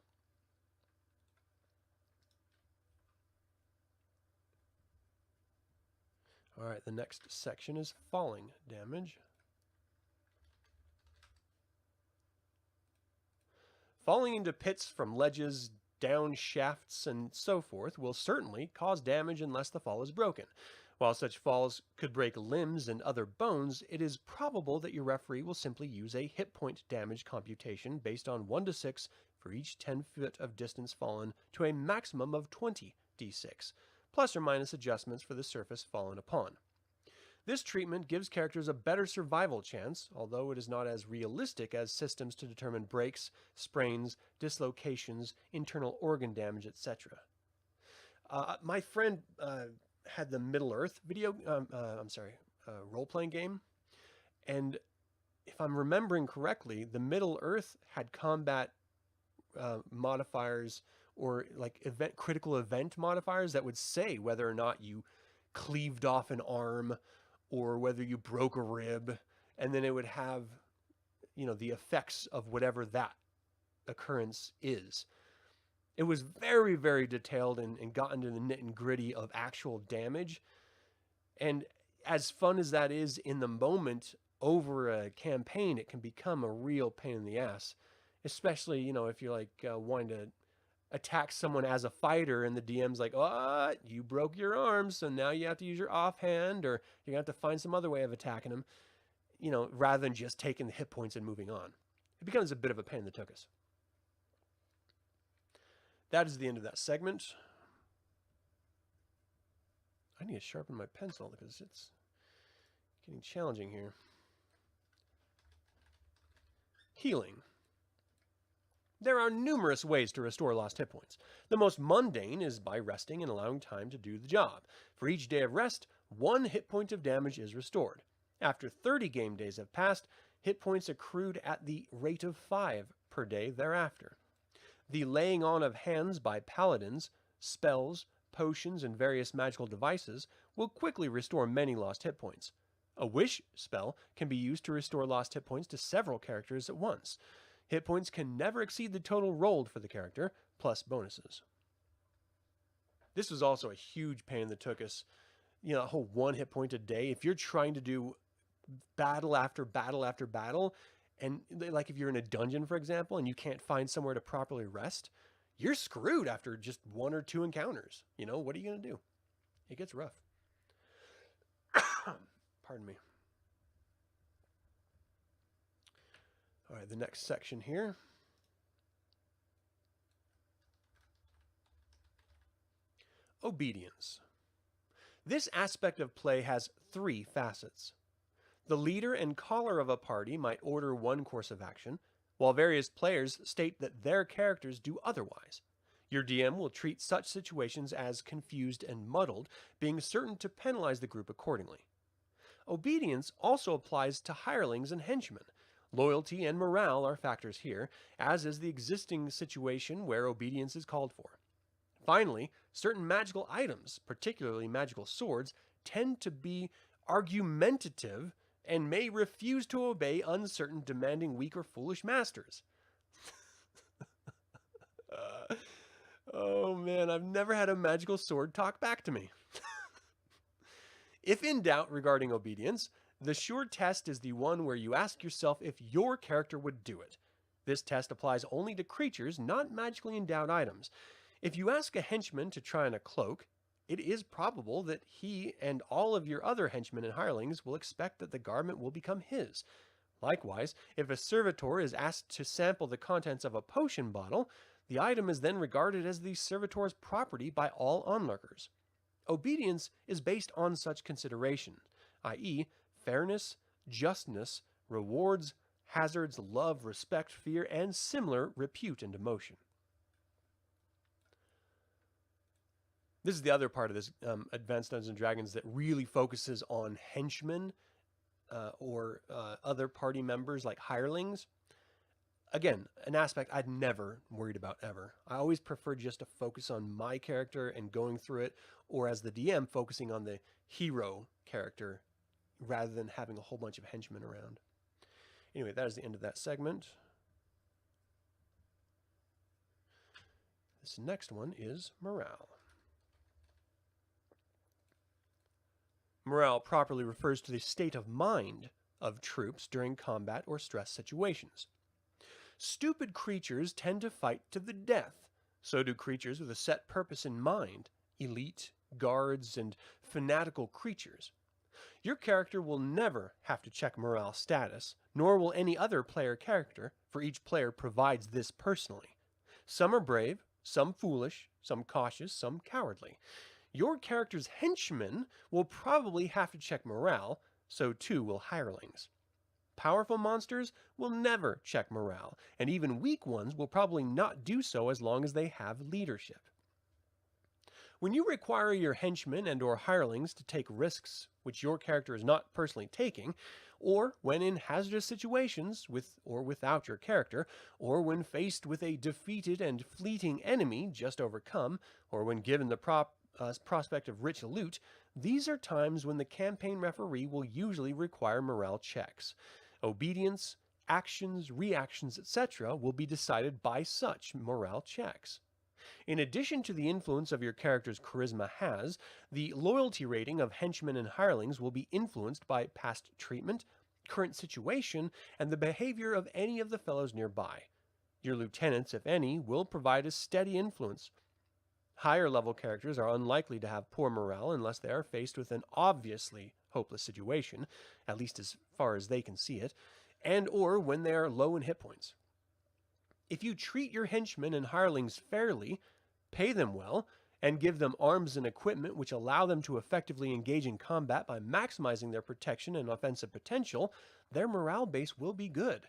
S1: Alright, the next section is falling damage. Falling into pits from ledges, down shafts, and so forth will certainly cause damage unless the fall is broken. While such falls could break limbs and other bones, it is probable that your referee will simply use a hit point damage computation based on 1d6 for each 10 foot of distance fallen to a maximum of 20d6, plus or minus adjustments for the surface fallen upon. This treatment gives characters a better survival chance, although it is not as realistic as systems to determine breaks, sprains, dislocations, internal organ damage, etc. My friend had the Middle-earth role-playing game, and if I'm remembering correctly, the Middle-earth had combat modifiers or like critical event modifiers that would say whether or not you cleaved off an arm or whether you broke a rib, and then it would have, the effects of whatever that occurrence is. It was very, very detailed and got into the nit and gritty of actual damage. And as fun as that is in the moment, over a campaign, it can become a real pain in the ass. Especially, if you're like wanting to attack someone as a fighter and the DM's like, oh, you broke your arm, so now you have to use your offhand, or you're going to have to find some other way of attacking him, rather than just taking the hit points and moving on. It becomes a bit of a pain in the tuchus. That is the end of that segment. I need to sharpen my pencil because it's getting challenging here. Healing. There are numerous ways to restore lost hit points. The most mundane is by resting and allowing time to do the job. For each day of rest, 1 hit point of damage is restored. After 30 game days have passed, hit points accrued at the rate of 5 per day thereafter. The laying on of hands by paladins, spells, potions, and various magical devices will quickly restore many lost hit points. A wish spell can be used to restore lost hit points to several characters at once. Hit points can never exceed the total rolled for the character, plus bonuses. This was also a huge pain in the tuchus. A whole 1 hit point a day. If you're trying to do battle after battle after battle, and like if you're in a dungeon, for example, and you can't find somewhere to properly rest, you're screwed after just 1 or 2 encounters. What are you going to do? It gets rough. Pardon me. All right, the next section here. Obedience. This aspect of play has 3 facets. The leader and caller of a party might order one course of action, while various players state that their characters do otherwise. Your DM will treat such situations as confused and muddled, being certain to penalize the group accordingly. Obedience also applies to hirelings and henchmen. Loyalty and morale are factors here, as is the existing situation where obedience is called for. Finally, certain magical items, particularly magical swords, tend to be argumentative and may refuse to obey uncertain, demanding, weak, or foolish masters. Oh man, I've never had a magical sword talk back to me. If in doubt regarding obedience, the sure test is the one where you ask yourself if your character would do it. This test applies only to creatures, not magically endowed items. If you ask a henchman to try on a cloak, it is probable that he and all of your other henchmen and hirelings will expect that the garment will become his. Likewise, if a servitor is asked to sample the contents of a potion bottle, the item is then regarded as the servitor's property by all onlookers. Obedience is based on such consideration, i.e., fairness, justness, rewards, hazards, love, respect, fear, and similar repute and emotion. This is the other part of this Advanced Dungeons & Dragons that really focuses on henchmen or other party members like hirelings. Again, an aspect I'd never worried about ever. I always preferred just to focus on my character and going through it, or as the DM, focusing on the hero character rather than having a whole bunch of henchmen around. Anyway, that is the end of that segment. This next one is morale. Morale properly refers to the state of mind of troops during combat or stress situations. Stupid creatures tend to fight to the death. So do creatures with a set purpose in mind, elite, guards, and fanatical creatures. Your character will never have to check morale status, nor will any other player character, for each player provides this personally. Some are brave, some foolish, some cautious, some cowardly. Your character's henchmen will probably have to check morale, so too will hirelings. Powerful monsters will never check morale, and even weak ones will probably not do so as long as they have leadership. When you require your henchmen and or hirelings to take risks which your character is not personally taking, or when in hazardous situations with or without your character, or when faced with a defeated and fleeting enemy just overcome, or when given the prospect of rich loot, these are times when the campaign referee will usually require morale checks. Obedience, actions, reactions, etc. will be decided by such morale checks. In addition to the influence of your character's charisma has, the loyalty rating of henchmen and hirelings will be influenced by past treatment, current situation, and the behavior of any of the fellows nearby. Your lieutenants, if any, will provide a steady influence. Higher level characters are unlikely to have poor morale unless they are faced with an obviously hopeless situation, at least as far as they can see it, and or when they are low in hit points. If you treat your henchmen and hirelings fairly, pay them well, and give them arms and equipment which allow them to effectively engage in combat by maximizing their protection and offensive potential, their morale base will be good.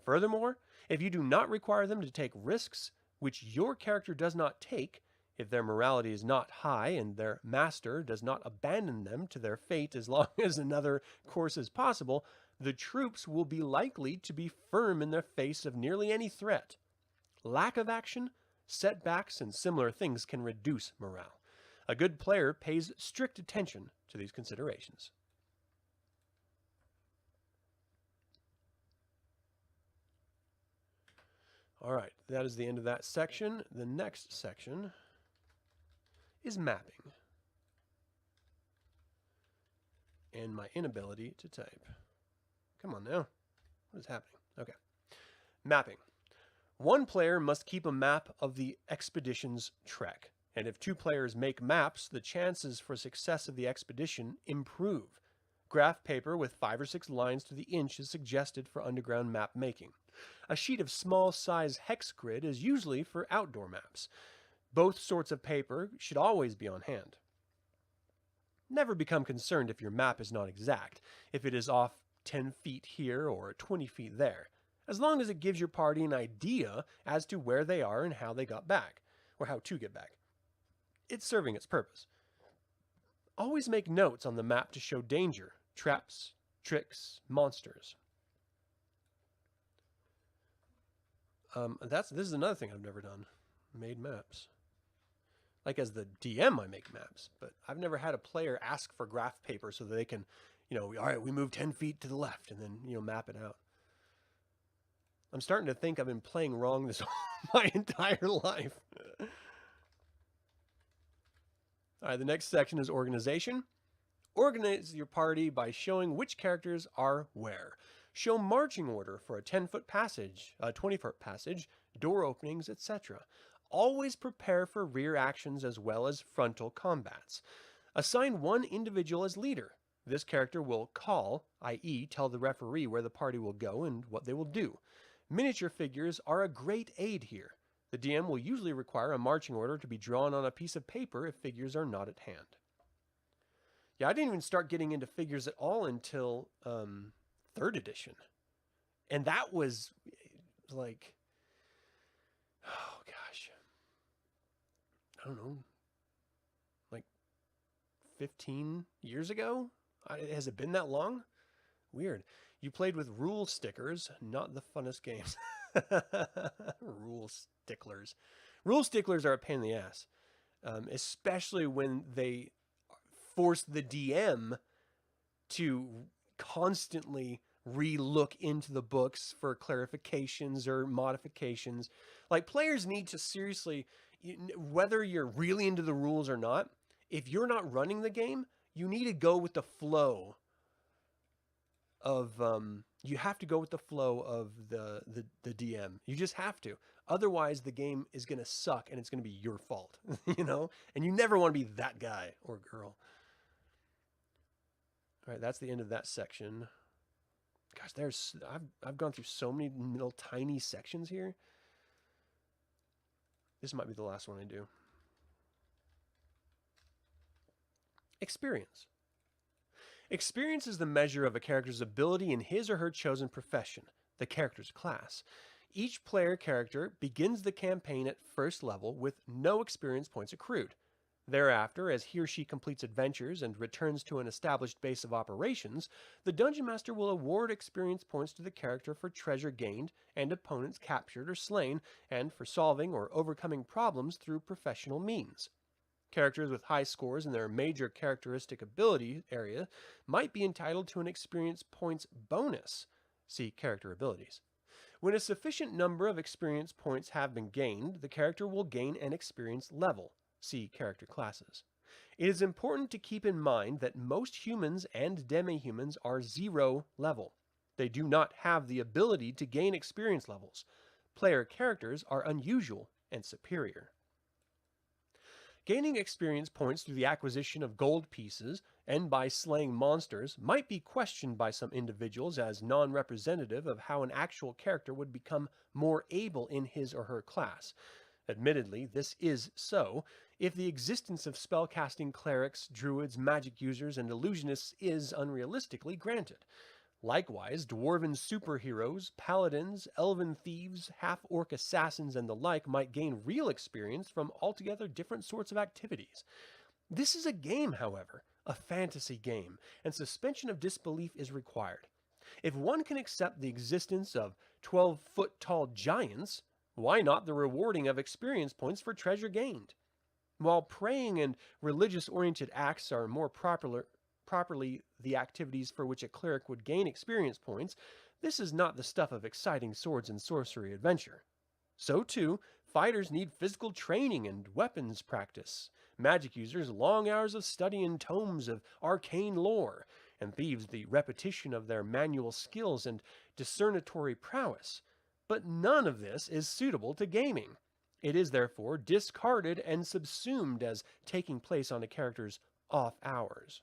S1: Furthermore, if you do not require them to take risks which your character does not take, if their morality is not high and their master does not abandon them to their fate as long as another course is possible, the troops will be likely to be firm in the face of nearly any threat. Lack of action, setbacks, and similar things can reduce morale. A good player pays strict attention to these considerations. All right, that is the end of that section. The next section is mapping and my inability to type. Come on now. What is happening? Okay. Mapping. One player must keep a map of the expedition's trek, and if two players make maps, the chances for success of the expedition improve. Graph paper with 5 or 6 lines to the inch is suggested for underground map making. A sheet of small size hex grid is usually for outdoor maps. Both sorts of paper should always be on hand. Never become concerned if your map is not exact, if it is off 10 feet here or 20 feet there, as long as it gives your party an idea as to where they are and how they got back, or how to get back. It's serving its purpose. Always make notes on the map to show danger, traps, tricks, monsters. This is another thing I've never done. Made maps. Like as the DM, I make maps, but I've never had a player ask for graph paper so that they can, all right, we move 10 feet to the left and then, map it out. I'm starting to think I've been playing wrong this my entire life. All right, the next section is organization. Organize your party by showing which characters are where. Show marching order for a 10-foot passage, a 20-foot passage, door openings, etc. Always prepare for rear actions as well as frontal combats. Assign one individual as leader. This character will call, i.e. tell the referee where the party will go and what they will do. Miniature figures are a great aid here. The DM will usually require a marching order to be drawn on a piece of paper if figures are not at hand. Yeah, I didn't even start getting into figures at all until 3rd edition. And that was like, oh gosh, I don't know, like 15 years ago? Has it been that long? Weird. You played with rule stickers, not the funnest games. Rule sticklers. Rule sticklers are a pain in the ass, especially when they force the DM to constantly re-look into the books for clarifications or modifications. Like, players need to seriously, whether you're really into the rules or not, if you're not running the game, you need to go with the flow of, you have to go with the flow of the DM. You just have to. Otherwise, the game is going to suck and it's going to be your fault, And you never want to be that guy or girl. All right, that's the end of that section. Gosh, I've gone through so many little tiny sections here. This might be the last one I do. Experience. Experience is the measure of a character's ability in his or her chosen profession, the character's class. Each player character begins the campaign at first level with no experience points accrued. Thereafter, as he or she completes adventures and returns to an established base of operations, the Dungeon Master will award experience points to the character for treasure gained and opponents captured or slain, and for solving or overcoming problems through professional means. Characters with high scores in their major characteristic ability area might be entitled to an experience points bonus. See character abilities. When a sufficient number of experience points have been gained, the character will gain an experience level. See character classes. It is important to keep in mind that most humans and demi-humans are 0 level. They do not have the ability to gain experience levels. Player characters are unusual and superior. Gaining experience points through the acquisition of gold pieces and by slaying monsters might be questioned by some individuals as non-representative of how an actual character would become more able in his or her class. Admittedly, this is so, if the existence of spellcasting clerics, druids, magic users, and illusionists is unrealistically granted. Likewise, dwarven superheroes, paladins, elven thieves, half-orc assassins, and the like might gain real experience from altogether different sorts of activities. This is a game, however, a fantasy game, and suspension of disbelief is required. If one can accept the existence of 12-foot-tall giants, why not the rewarding of experience points for treasure gained? While praying and religious-oriented acts are more properly the activities for which a cleric would gain experience points, this is not the stuff of exciting swords and sorcery adventure. So too, fighters need physical training and weapons practice, magic users long hours of study in tomes of arcane lore, and thieves the repetition of their manual skills and discernitory prowess. But none of this is suitable to gaming. It is therefore discarded and subsumed as taking place on a character's off hours.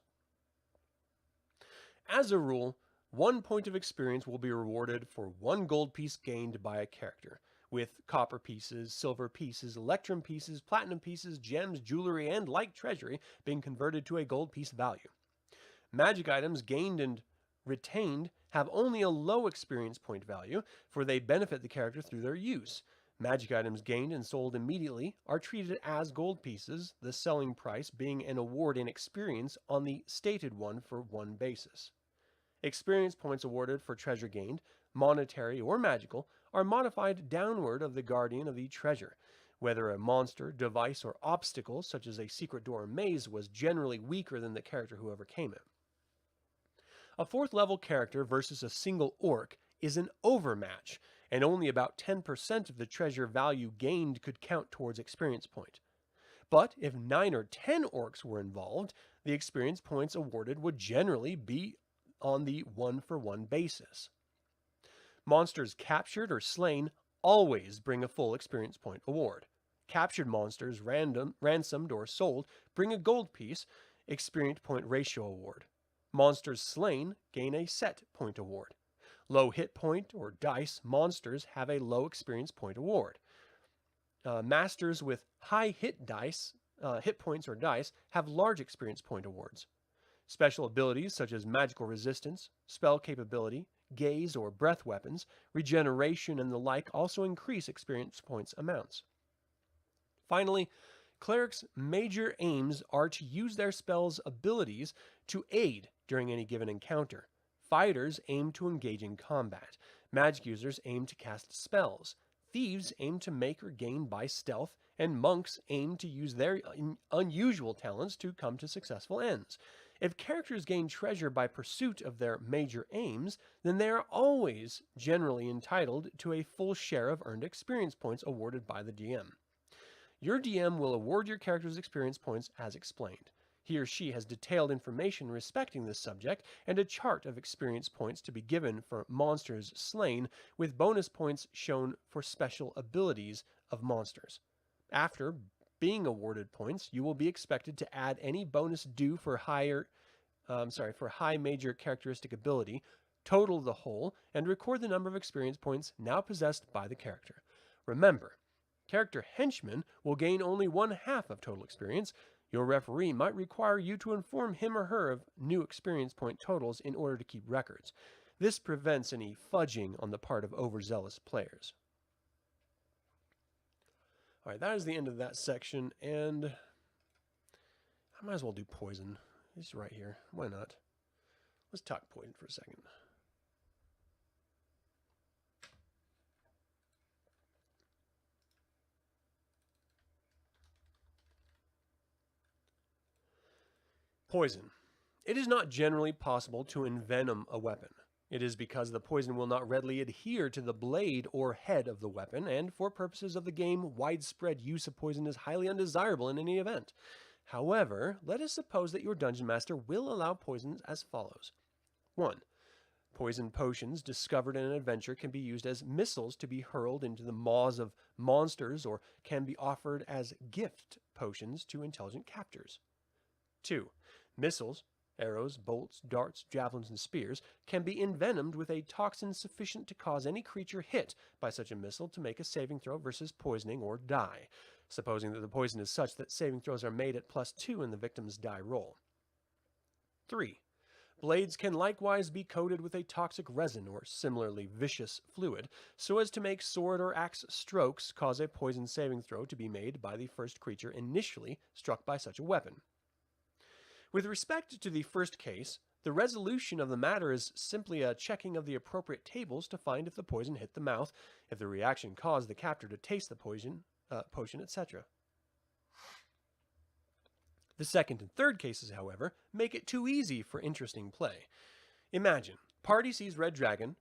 S1: As a rule, 1 point of experience will be rewarded for 1 gold piece gained by a character, with copper pieces, silver pieces, electrum pieces, platinum pieces, gems, jewelry, and like treasury being converted to a gold piece value. Magic items gained and retained have only a low experience point value, for they benefit the character through their use. Magic items gained and sold immediately are treated as gold pieces, the selling price being an award in experience on the stated 1-for-1 basis. Experience points awarded for treasure gained, monetary or magical, are modified downward of the guardian of the treasure. Whether a monster, device, or obstacle, such as a secret door or maze, was generally weaker than the character who overcame it. A 4th level character versus a single orc is an overmatch, and only about 10% of the treasure value gained could count towards experience point. But if 9 or 10 orcs were involved, the experience points awarded would generally be on the 1-for-1 basis. Monsters captured or slain always bring a full experience point award. Captured monsters ransomed or sold bring a gold piece experience point ratio award. Monsters slain gain a set point award. Low hit point or dice monsters have a low experience point award. Masters with high hit points or dice have large experience point awards. Special abilities such as magical resistance, spell capability, gaze or breath weapons, regeneration, and the like also increase experience points amounts. Finally, clerics' major aims are to use their spells' abilities to aid during any given encounter. Fighters aim to engage in combat. Magic users aim to cast spells. Thieves aim to make or gain by stealth, and monks aim to use their unusual talents to come to successful ends. If characters gain treasure by pursuit of their major aims, then they are always generally entitled to a full share of earned experience points awarded by the DM. Your DM will award your character's experience points as explained. He or she has detailed information respecting this subject and a chart of experience points to be given for monsters slain, with bonus points shown for special abilities of monsters. After being awarded points, you will be expected to add any bonus due for high major characteristic ability, total the whole, and record the number of experience points now possessed by the character. Remember, character henchmen will gain only 1/2 of total experience. Your referee might require you to inform him or her of new experience point totals in order to keep records. This prevents any fudging on the part of overzealous players. All right, that is the end of that section, and I might as well do poison. It's right here. Why not? Let's talk poison for a second. Poison. It is not generally possible to envenom a weapon. It is because the poison will not readily adhere to the blade or head of the weapon, and for purposes of the game, widespread use of poison is highly undesirable in any event. However, let us suppose that your dungeon master will allow poisons as follows. 1. Poison potions discovered in an adventure can be used as missiles to be hurled into the maws of monsters or can be offered as gift potions to intelligent captors. 2. Missiles, arrows, bolts, darts, javelins, and spears can be envenomed with a toxin sufficient to cause any creature hit by such a missile to make a saving throw versus poisoning or die, supposing that the poison is such that saving throws are made at +2 in the victim's die roll. 3. Blades can likewise be coated with a toxic resin or similarly vicious fluid, so as to make sword or axe strokes cause a poison saving throw to be made by the first creature initially struck by such a weapon. With respect to the first case, the resolution of the matter is simply a checking of the appropriate tables to find if the poison hit the mouth, if the reaction caused the captor to taste the potion, etc. The second and third cases, however, make it too easy for interesting play. Imagine, party sees Red Dragon,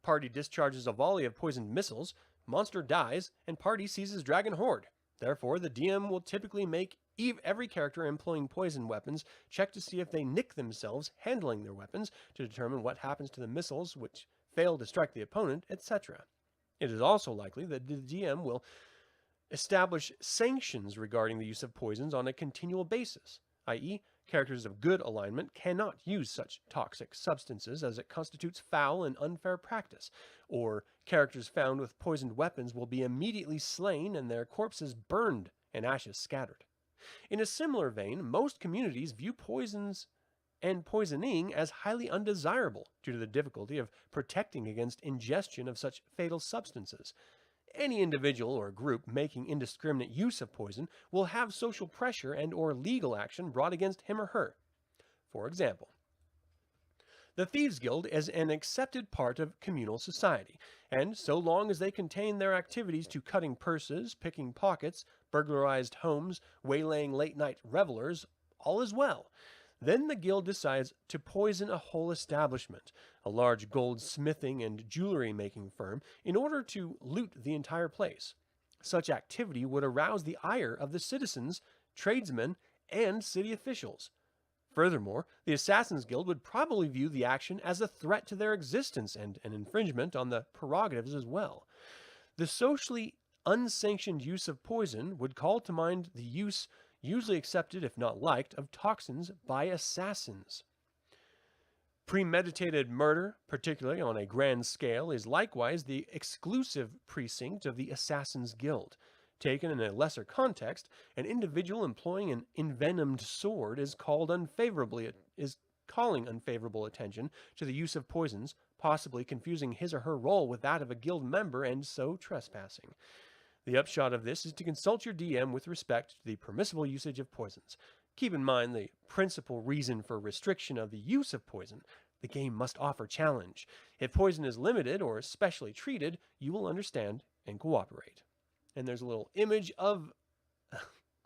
S1: party discharges a volley of poisoned missiles, monster dies, and party seizes Dragon Horde. Therefore, the DM will typically make every character employing poison weapons check to see if they nick themselves handling their weapons to determine what happens to the missiles which fail to strike the opponent, etc. It is also likely that the DM will establish sanctions regarding the use of poisons on a continual basis, i.e., characters of good alignment cannot use such toxic substances as it constitutes foul and unfair practice, or characters found with poisoned weapons will be immediately slain and their corpses burned and ashes scattered. In a similar vein, most communities view poisons and poisoning as highly undesirable due to the difficulty of protecting against ingestion of such fatal substances. Any individual or group making indiscriminate use of poison will have social pressure and or legal action brought against him or her. For example, the Thieves Guild is an accepted part of communal society, and so long as they contain their activities to cutting purses, picking pockets, burglarized homes, waylaying late-night revelers, all is well. Then the guild decides to poison a whole establishment, a large goldsmithing and jewelry-making firm, in order to loot the entire place. Such activity would arouse the ire of the citizens, tradesmen, and city officials. Furthermore, the Assassin's Guild would probably view the action as a threat to their existence and an infringement on the prerogatives as well. The socially unsanctioned use of poison would call to mind the use, usually accepted if not liked, of toxins by assassins. Premeditated murder, particularly on a grand scale, is likewise the exclusive precinct of the Assassin's Guild. Taken in a lesser context, an individual employing an envenomed sword is calling unfavorable attention to the use of poisons, possibly confusing his or her role with that of a guild member and so trespassing. The upshot of this is to consult your DM with respect to the permissible usage of poisons. Keep in mind the principal reason for restriction of the use of poison. The game must offer challenge. If poison is limited or specially treated, you will understand and cooperate. And there's a little image of,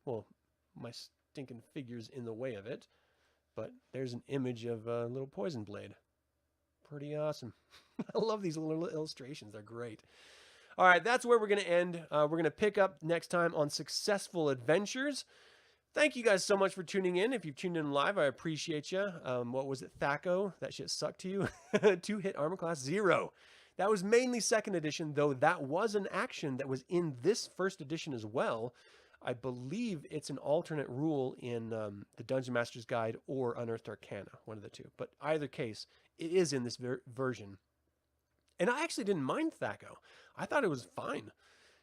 S1: well, my stinking figure's in the way of it, but there's an image of a little poison blade. Pretty awesome. I love these little illustrations. They're great. All right, that's where we're going to end. We're going to pick up next time on Successful Adventures. Thank you guys so much for tuning in. If you've tuned in live, I appreciate you. What was it, Thaco? That shit sucked to you? 2-hit armor class 0. That was mainly 2nd edition, though that was an action that was in this 1st edition as well. I believe it's an alternate rule in the Dungeon Master's Guide or Unearthed Arcana, one of the two. But either case, it is in this version. And I actually didn't mind Thaco. I thought it was fine.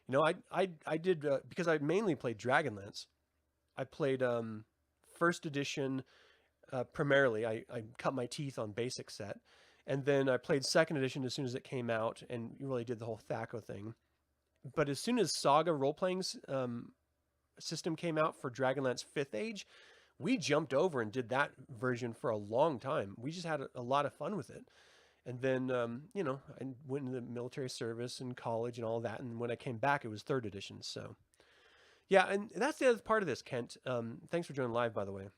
S1: You know, I did, because I mainly played Dragonlance. I played first edition primarily. I cut my teeth on basic set. And then I played second edition as soon as it came out and really did the whole THACO thing. But as soon as Saga role-playing system came out for Dragonlance 5th Age, we jumped over and did that version for a long time. We just had a lot of fun with it. And then, you know, I went into the military service and college and all that. And when I came back, it was 3rd edition. So, yeah, and that's the other part of this, Kent. Thanks for joining live, by the way.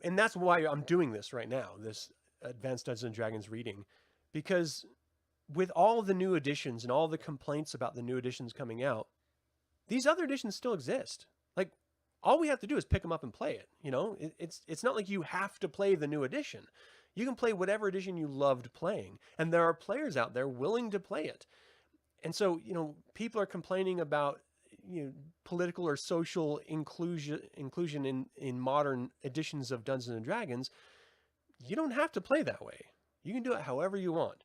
S1: And that's why I'm doing this right now, this Advanced Dungeons & Dragons reading, because with all the new editions and all the complaints about the new editions coming out, these other editions still exist. Like, all we have to do is pick them up and play it. You know, it's not like you have to play the new edition. You can play whatever edition you loved playing, and there are players out there willing to play it. And so, you know, people are complaining about, you know, political or social inclusion in modern editions of Dungeons and Dragons. You don't have to play that way. You can do it however you want.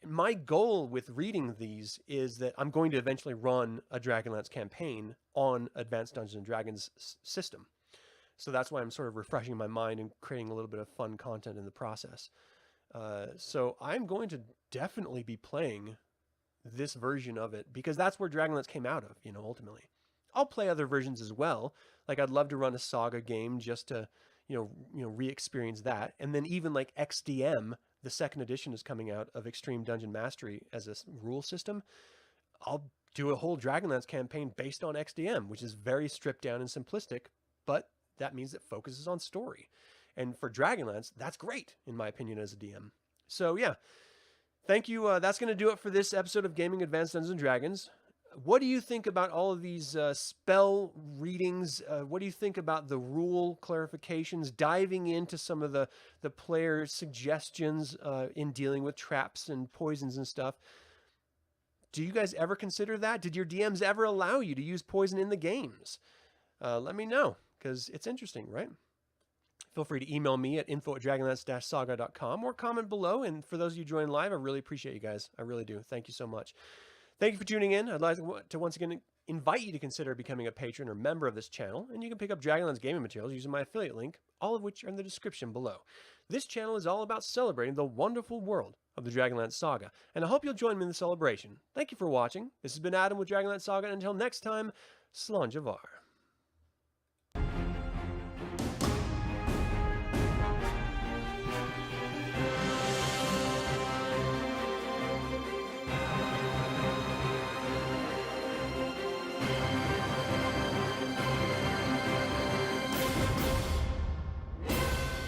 S1: My goal with reading these is that I'm going to eventually run a Dragonlance campaign on Advanced Dungeons and Dragons system. So that's why I'm sort of refreshing my mind and creating a little bit of fun content in the process. So I'm going to definitely be playing this version of it because that's where Dragonlance came out of, you know, ultimately. I'll play other versions as well. Like, I'd love to run a Saga game just to, you know, re-experience that. And then even like XDM, the 2nd edition is coming out of Extreme Dungeon Mastery as a rule system. I'll do a whole Dragonlance campaign based on XDM, which is very stripped down and simplistic, but that means it focuses on story. And for Dragonlance, that's great, in my opinion, as a DM. So yeah, thank you. That's going to do it for this episode of Gaming Advanced Dungeons & Dragons. What do you think about all of these spell readings? What do you think about the rule clarifications, diving into some of the player suggestions in dealing with traps and poisons and stuff? Do you guys ever consider that? Did your DMs ever allow you to use poison in the games? Let me know, because it's interesting, right? Feel free to email me at info@dragonlance-saga.com or comment below. And for those of you joining live, I really appreciate you guys. I really do. Thank you so much. Thank you for tuning in. I'd like to once again invite you to consider becoming a patron or member of this channel, and you can pick up Dragonlance gaming materials using my affiliate link, all of which are in the description below. This channel is all about celebrating the wonderful world of the Dragonlance Saga, and I hope you'll join me in the celebration. Thank you for watching. This has been Adam with Dragonlance Saga, and until next time, Slán Javar.